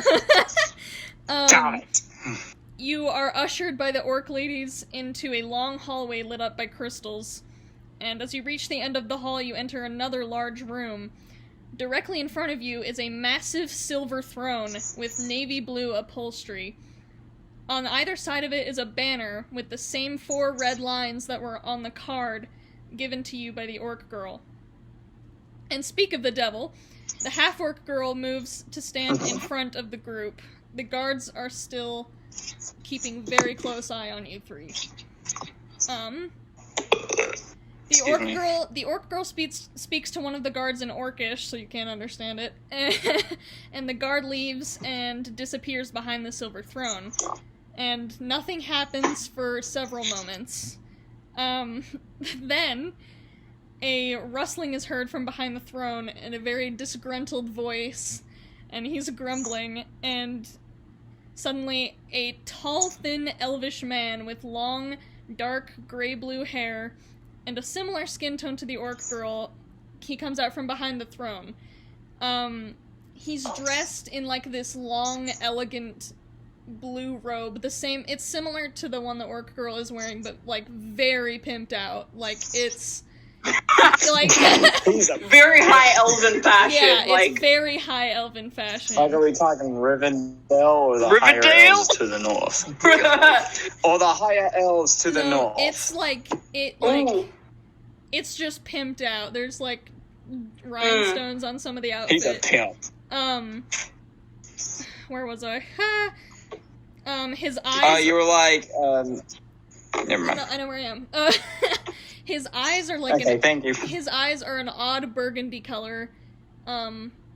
Damn it. You are ushered by the orc ladies into a long hallway lit up by crystals, and as you reach the end of the hall, you enter another large room. Directly in front of you is a massive silver throne with navy blue upholstery. On either side of it is a banner with the same 4 red lines that were on the card given to you by the orc girl. And speak of the devil, the half-orc girl moves to stand in front of the group. The guards are still keeping very close eye on you three. The orc girl speaks to one of the guards in Orcish, so you can't understand it. And the guard leaves and disappears behind the silver throne. And nothing happens for several moments. Then a rustling is heard from behind the throne in a very disgruntled voice, and he's grumbling, and suddenly a tall, thin, elvish man with long, dark, gray-blue hair and a similar skin tone to the orc girl, he comes out from behind the throne. He's dressed in, like, this long, elegant blue robe, it's similar to the one the orc girl is wearing, but, like, very pimped out. Like, it's... like very high elven fashion. Yeah, like, it's very high elven fashion. Like, are we talking Rivendell or the higher elves to the north? Or the higher elves to the north? It's like it's just pimped out. There's like rhinestones on some of the outfit. He's a pimp. Where was I? His eyes. You were like, never mind. No, I know where I am. His eyes are like thank you. His eyes are an odd burgundy color.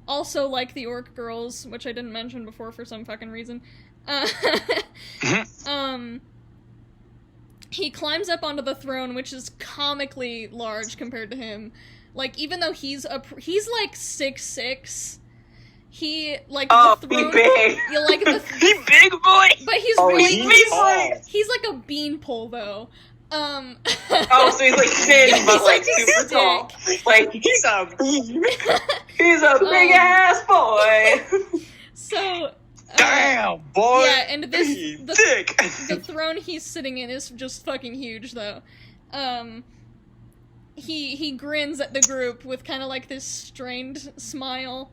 Also like the orc girls, which I didn't mention before for some fucking reason. He climbs up onto the throne, which is comically large compared to him. Like, even though he's like 6'6", he, like, the throne... He big! You like He big boy! But he's he's like a beanpole, though. So he's like thin, Yeah, but he's like like super thick. tall. Like, He's a he's a big ass boy! So... damn boy. Yeah, and dick. The throne he's sitting in is just fucking huge, though. He grins at the group with kind of like this strained smile.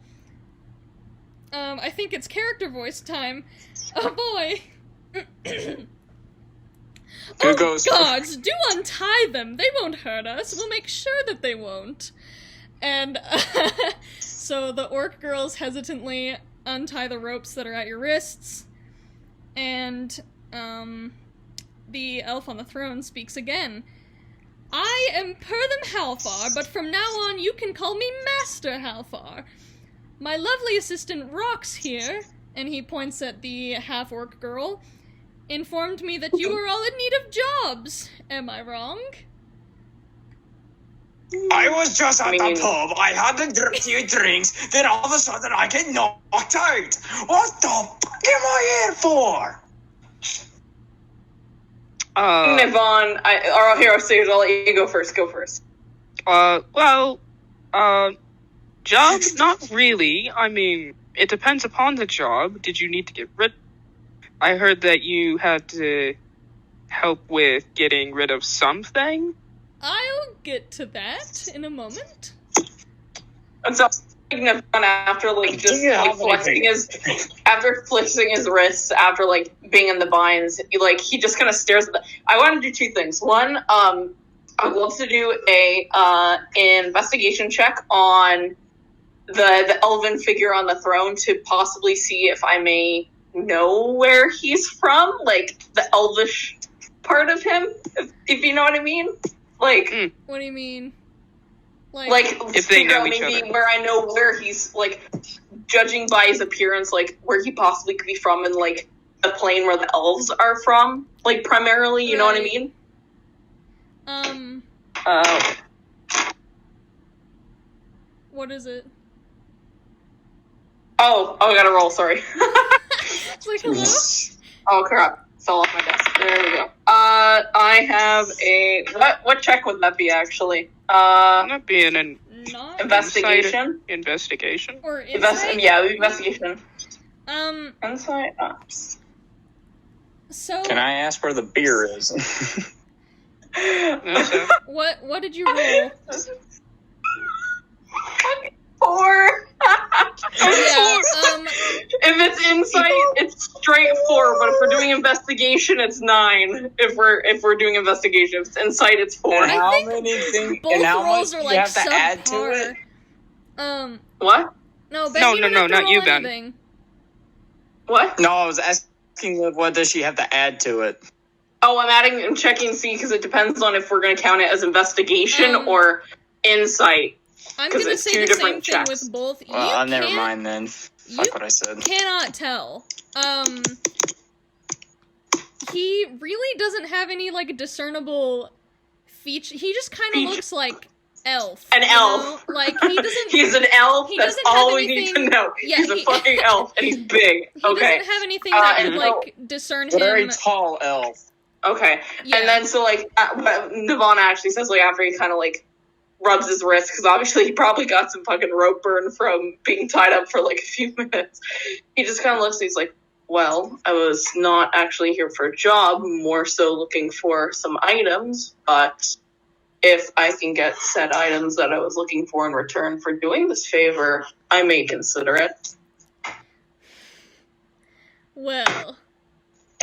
I think it's character voice time. Oh boy. Who goes? Gods, do untie them. They won't hurt us. We'll make sure that they won't. And so the orc girls hesitantly untie the ropes that are at your wrists, and the elf on the throne speaks again. I am Pertham Halfar, but from now on you can call me Master Halfar. My lovely assistant Rox here, and he points at the half-orc girl, informed me that you are all in need of jobs. Am I wrong? I was just at the pub, I had a few drinks, then all of a sudden I get knocked out. What the fuck am I here for? Nivon, or Hero Sage, I'll let you go first. Go first. Job? Not really. I mean, it depends upon the job. Did you need to get rid... I heard that you had to help with getting rid of something? I'll get to that in a moment. And so, Nivon, after like just like flexing his wrists, after like being in the binds, he just kind of stares at the... I want to do two things. One, I I would love to do a investigation check on the elven figure on the throne to possibly see if I may know where he's from, like the elvish part of him, if you know what I mean. Like, what do you mean? Like if they know each maybe other. where I know where he's, like, judging by his appearance, like where he possibly could be from, in like the plane where the elves are from, like primarily. You know what I mean? What is it? Oh, I gotta roll. Sorry. It's like, hello? Oh crap! Fell off my desk. There we go. I have a what check would that be actually? Not being an investigation. Investigation. Or insight? Investigation. Insight. So. Can I ask where the beer is? What did you roll? 4. If it's insight, it's straight 4. But if we're doing investigation, it's 9. If we're doing investigation, if it's insight, it's 4. And how many things? Both And how rolls much are do you like have to add to it? subpar. What? No, Ben, No, you don't no, have to not roll you, Ben. anything. What? No, I was asking what does she have to add to it? Oh, I'm checking C because it depends on if we're going to count it as investigation or insight. I'm 'Cause gonna it's say two the different same thing checks. with both. Well, You never can't- mind then. Fuck what I said. Cannot tell. He really doesn't have any like discernible feature. He just kind of looks like elf. An you elf. know? Like he doesn't. He's an elf. He That's doesn't have all we need anything- to know. Yeah, He's a fucking elf, and he's big. He Okay. doesn't have anything that could and like discern Very him. tall elf. Okay. Yeah. And then so like Nirvana actually says, like, after he kind of like rubs his wrist, because obviously he probably got some fucking rope burn from being tied up for like a few minutes. He just kind of looks and he's like, well, I was not actually here for a job, more so looking for some items, but if I can get said items that I was looking for in return for doing this favor, I may consider it. Well,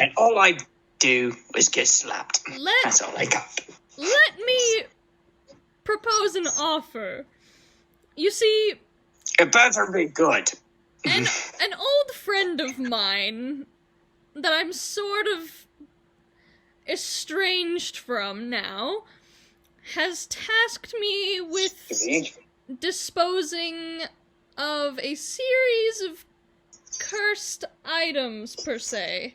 And all I do is get slapped. That's all I got. let me propose an offer. You see, It better be good. an old friend of mine that I'm sort of estranged from now has tasked me with disposing of a series of cursed items, per se.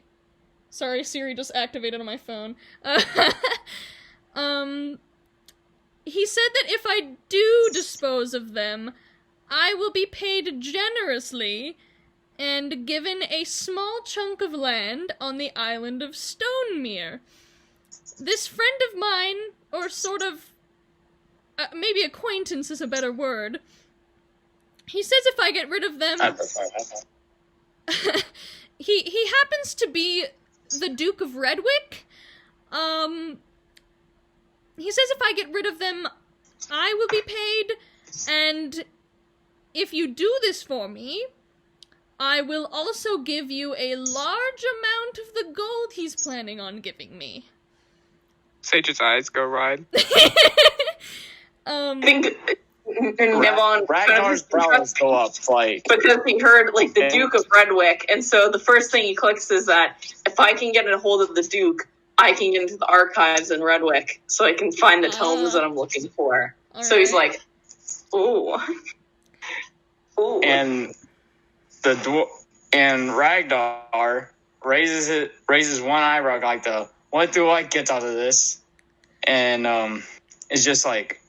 Sorry, Siri just activated on my phone. He said that if I do dispose of them, I will be paid generously and given a small chunk of land on the island of Stonemere. This friend of mine, or sort of, maybe acquaintance is a better word, he says if I get rid of them, he happens to be the Duke of Redwick. He says if I get rid of them, I will be paid, and if you do this for me, I will also give you a large amount of the gold he's planning on giving me. Sage's eyes go wide. I think Nevon Ragnar's brows go up, like... because he heard, like, the Duke of Redwick, and so the first thing he clicks is that if I can get a hold of the Duke, I can get into the archives in Redwick, so I can find the tomes that I'm looking for. So he's like, ooh. Ooh. And and Ragnar raises one eyebrow like what do I get out of this? And it's just like,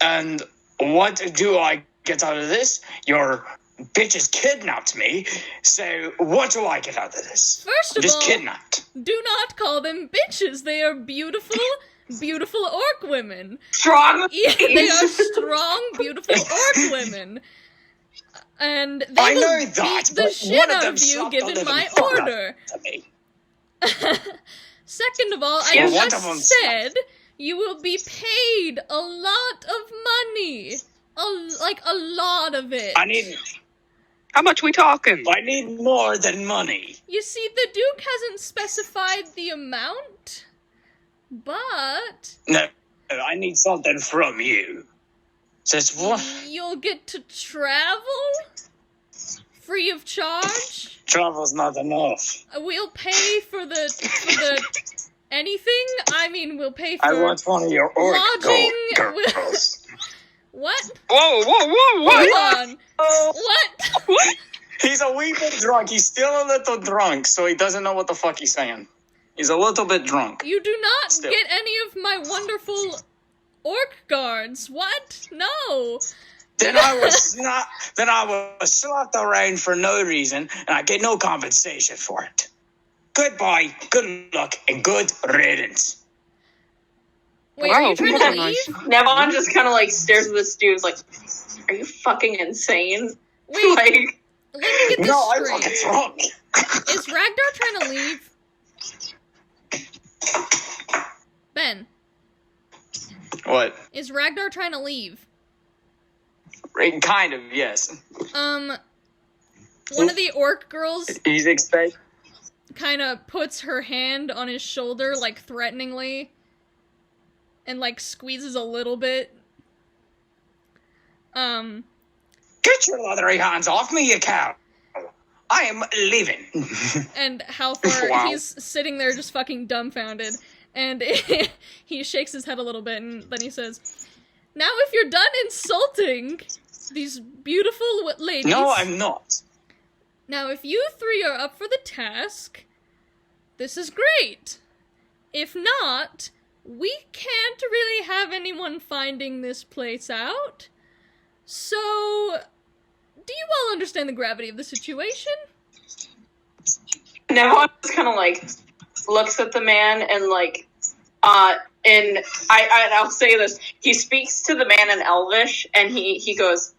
and what do I get out of this? Your bitches kidnapped me, so what do I get out of this? First of just all, kidnapped. Do not call them bitches. They are beautiful, beautiful orc women. Strong. Yeah, they are strong, beautiful orc women. And they I will know beat that, the but shit one of out them of you slapped a given living my fuck order. to me. Second of all, Yeah, I one of just them said you will be paid a lot of money. A lot of it. How much we talking? I need more than money. You see, the Duke hasn't specified the amount, but No, I need something from you. Says what? You'll get to travel? Free of charge? Travel's not enough. We'll pay for the anything? I mean, we'll pay for I want one of your orc lodging. girls. What? Whoa! Hold What? on. What? He's a wee bit drunk. He's still a little drunk, so he doesn't know what the fuck he's saying. He's a little bit drunk. You do not Still. get any of my wonderful orc guards. What? No. Then I was slapped around for no reason, and I get no compensation for it. Goodbye, good luck, and good riddance. Wait, are Wow, you trying to that's leave? nice. Nevon just kind of like stares at this dude, like, "Are you fucking insane?" Wait, Like, let me get this No, I'm straight. fucking drunk. Is Ragnar trying to leave? Ben, What? is Ragnar trying to leave? Kind of, yes. One of the orc girls He's expect. kind of puts her hand on his shoulder, like, threateningly, and, like, squeezes a little bit. Get your leathery hands off me, you cow! I am leaving. And Halfar, Wow. he's sitting there just fucking dumbfounded, and he shakes his head a little bit, and then he says, "Now if you're done insulting these beautiful ladies... No, I'm not. Now if you three are up for the task, this is great. If not, we can't really have anyone finding this place out. So, do you all understand the gravity of the situation?" Nevon just kind of like looks at the man and like, and I'll say this: he speaks to the man in Elvish, and he goes,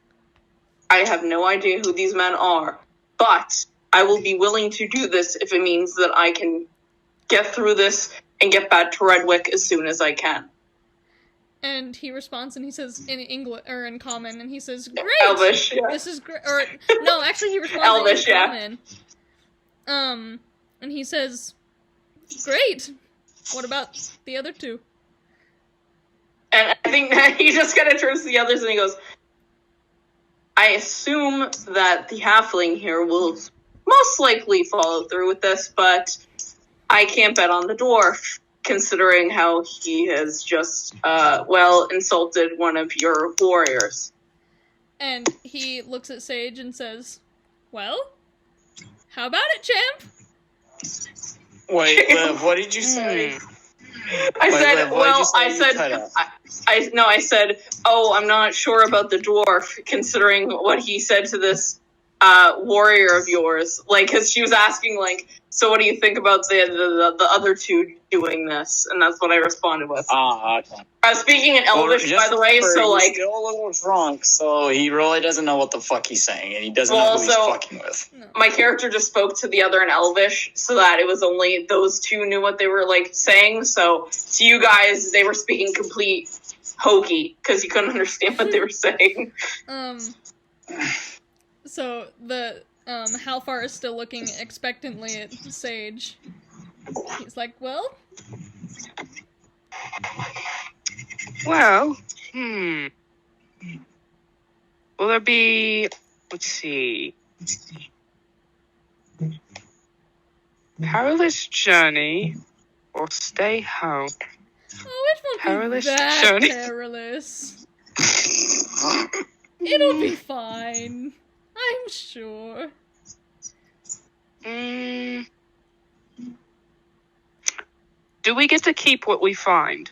"I have no idea who these men are, but I will be willing to do this if it means that I can get through this and get back to Redwick as soon as I can." And he responds and he says in English or in common, and he says, "Great, Elvish, yeah. this is great." Or no, actually, he responds Elvish, in yeah. common. And he says, "Great. What about the other two?" And I think that he just kind of turns to the others and he goes, "I assume that the halfling here will most likely follow through with this, but I can't bet on the dwarf, considering how he has just, insulted one of your warriors." And he looks at Sage and says, "Well, how about it, champ?" Wait, Liv, what did you say? I Wait, said, Liv, what did you say? I You said, cut out. I said, "Oh, I'm not sure about the dwarf, considering what he said to this warrior of yours." Like, because she was asking, like, "So what do you think about the other two doing this?" And that's what I responded with. Okay. I was speaking in Elvish, by the way, so, like... He's still a little drunk, so he really doesn't know what the fuck he's saying, and he doesn't Well, know who he's so- fucking with. My character just spoke to the other in Elvish, so that it was only those two knew what they were, like, saying, so to you guys, they were speaking complete hokey, because you couldn't understand what they were saying. So the Halfar is still looking expectantly at Sage. He's like, "Well, Well, will there be, let's see, perilous journey or stay home? oh, it won't Perilous be that journey. perilous. It'll be fine. I'm sure." Do we get to keep what we find?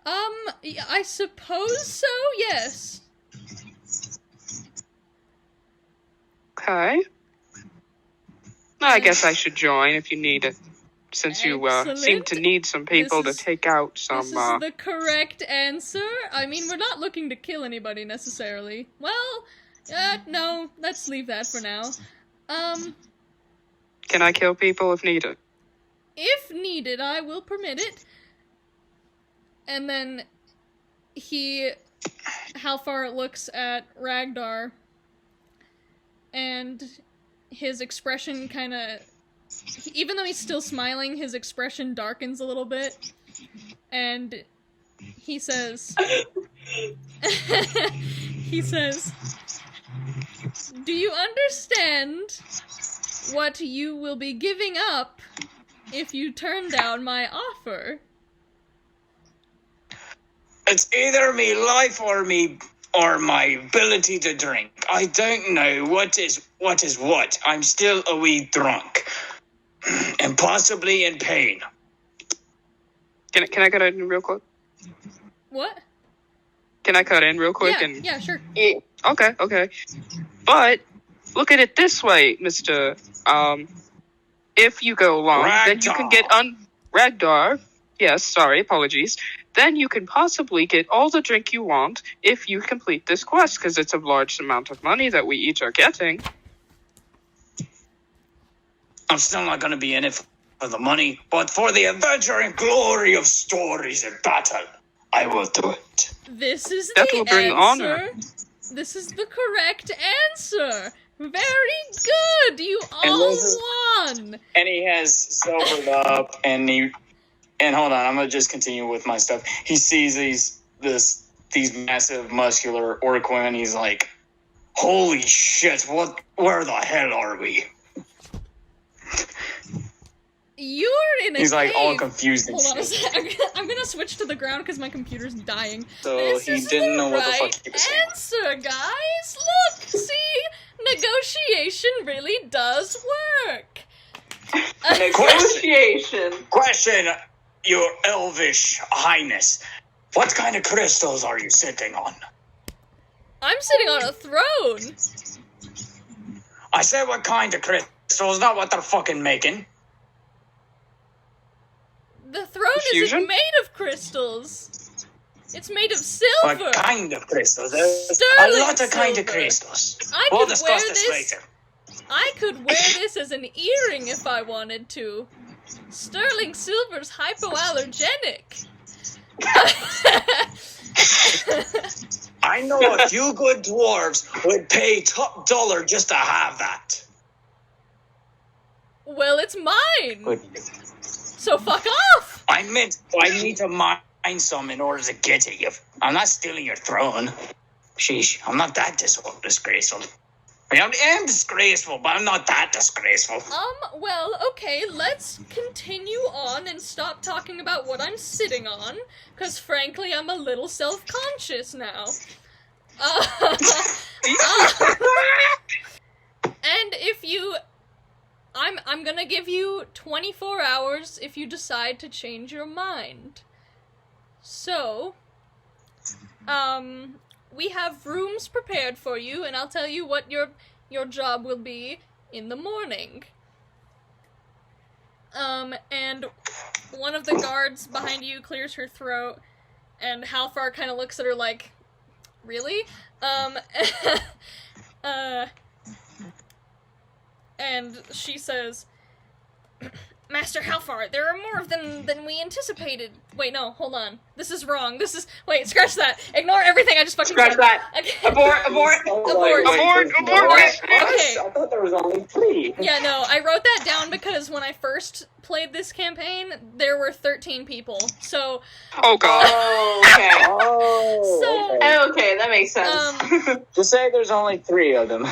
I suppose so, yes. Okay. I guess I should join if you need it, since you seem Excellent. to need some people This to is- take out some. This is the correct answer. I mean, we're not looking to kill anybody necessarily. Well, no, let's leave that for now. Can I kill people if needed? If needed, I will permit it. And then Halfar looks at Ragnar, and his expression kind of, even though he's still smiling, his expression darkens a little bit, And he says, do you understand what you will be giving up if you turn down my offer? It's either me life or my ability to drink. I don't know what is what. I'm still a wee drunk. And possibly in pain. Can I cut in real quick? What? Can I cut in real quick? Yeah, sure. Okay. But look at it this way, Mr. If you go along, then you can get Ragdar. Yes, sorry, apologies. Then you can possibly get all the drink you want if you complete this quest, because it's a large amount of money that we each are getting. I'm still not going to be in it for the money, but for the adventure and glory of stories and battle, I will do it. This is That the will bring answer. honor. This is the correct answer. Very good. You all won. And he has sobered up, and hold on, I'm gonna just continue with my stuff. He sees these massive muscular orc women. He's like, "Holy shit! Where the hell are we?" You're in a He's like all cave. confused and Hold on a shit. sec. I'm gonna switch to the ground because my computer's dying. So This he is didn't the know what the fuck right he was saying. answer, guys. Look, see, negotiation really does work. Negotiation. Question, Your Elvish Highness. What kind of crystals are you sitting on? I'm sitting on a throne. I said what kind of crystals, not what they're fucking making. The throne Fusion? isn't made of crystals. It's made of silver. What kind of crystals? There's Sterling a lot of kind of silver. crystals. I We'll could discuss wear this this. later. I could wear this as an earring if I wanted to. Sterling silver's hypoallergenic. I know a few good dwarves would pay top dollar just to have that. Well, it's mine. Good. So fuck off. I need to mine some in order to get to you. I'm not stealing your throne. Sheesh, I'm not that disgraceful. I am disgraceful, but I'm not that disgraceful. Well, okay, let's continue on and stop talking about what I'm sitting on, because frankly, I'm a little self-conscious now. And if you... I'm gonna give you 24 hours if you decide to change your mind. So, we have rooms prepared for you, and I'll tell you what your job will be in the morning. And one of the guards behind you clears her throat, and Halfar kind of looks at her like, really? And she says, Master Halfar, there are more of them than we anticipated. Wait, no, hold on. This is wrong. Wait, scratch that. Ignore everything I just fucking Scratch said. that. Okay. Abort. Abort. Okay. I thought there was only 3. Yeah, no, I wrote that down because when I first played this campaign, there were 13 people. So, Oh god. Oh, okay. Oh, So- Okay, that makes sense. Just say there's only 3 of them.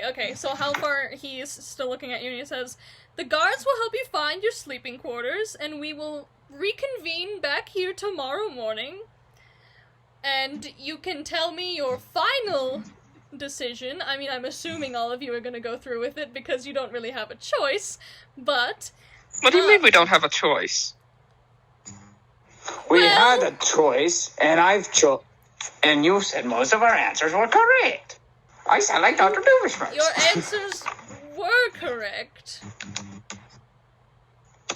Okay, so Halfar, he's still looking at you and he says, the guards will help you find your sleeping quarters, and we will reconvene back here tomorrow morning, and you can tell me your final decision. I mean, I'm assuming all of you are gonna go through with it because you don't really have a choice, but... What do you mean we don't have a choice? We Well- had a choice, and and you said most of our answers were correct. I sound like Dr. Doofenshmirtz. Your answers were correct.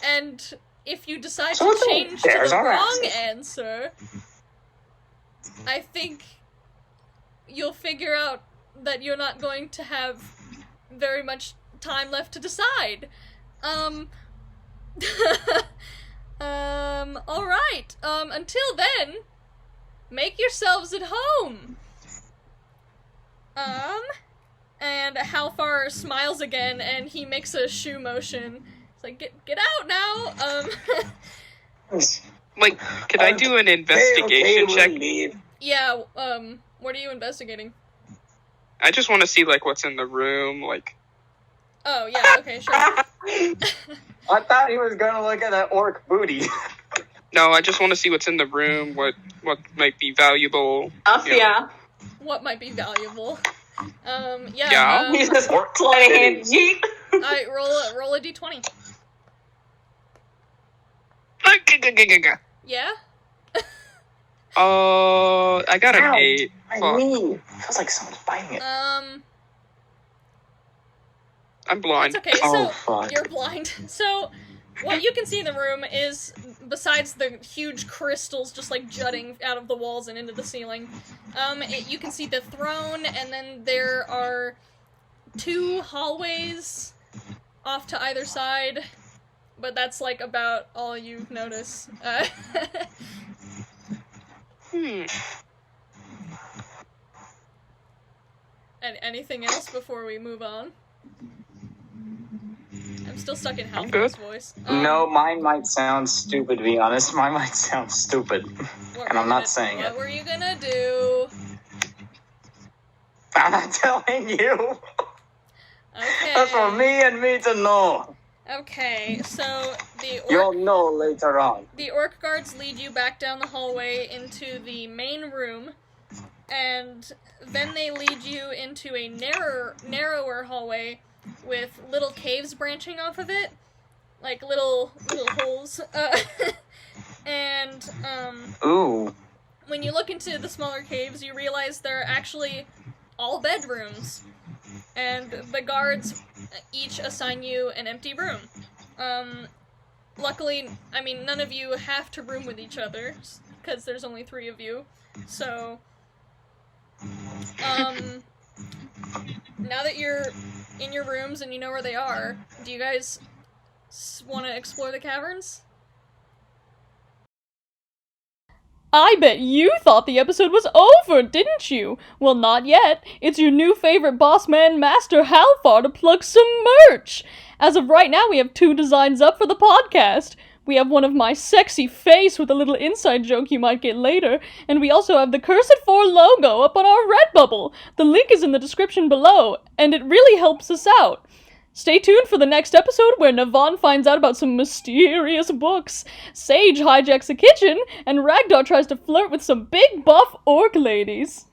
And if you decide So to change to there's the our wrong answer. answer, I think you'll figure out that you're not going to have very much time left to decide. Alright. Until then, make yourselves at home. And Halfar smiles again, and he makes a shoe motion, It's like, get out now! Like, could I do an investigation check? Yeah, what are you investigating? I just want to see, like, what's in the room, like... Oh, yeah, okay, sure. I thought he was gonna look at that orc booty. No, I just want to see what's in the room, what might be valuable. Yeah. What might be valuable? Yeah. Yeah. He's just sleight of hand. Yeet. Alright, roll a d20. Yeah? I got an Ow, 8. My Fuck. knee. Feels like someone's biting it. I'm blind. It's okay, Oh, so fuck. you're blind. So, what you can see in the room is, besides the huge crystals just like jutting out of the walls and into the ceiling, you can see the throne, and then there are 2 hallways off to either side, but that's like about all you notice. And anything else before we move on? I'm still stuck in Halford's voice. No, mine might sound stupid, to be honest. Mine might sound stupid. And I'm not saying it. What were you gonna do? I'm not telling you. Okay. That's for me and me to know. Okay, so You'll know later on. The orc guards lead you back down the hallway into the main room, and then they lead you into a narrower hallway with little caves branching off of it, like little holes. And Ooh. when you look into the smaller caves, you realize they're actually all bedrooms, and the guards each assign you an empty room. Luckily, I mean, none of you have to room with each other, because there's only 3 of you, so, now that you're in your rooms and you know where they are, do you guys want to explore the caverns? I bet you thought the episode was over, didn't you? Well, not yet. It's your new favorite boss man, Master Halfar, to plug some merch. As of right now, we have 2 designs up for the podcast. We have one of my sexy face with a little inside joke you might get later, and we also have the Cursed 4 logo up on our Redbubble. The link is in the description below, and it really helps us out. Stay tuned for the next episode where Navon finds out about some mysterious books, Sage hijacks a kitchen, and Ragdoll tries to flirt with some big buff orc ladies.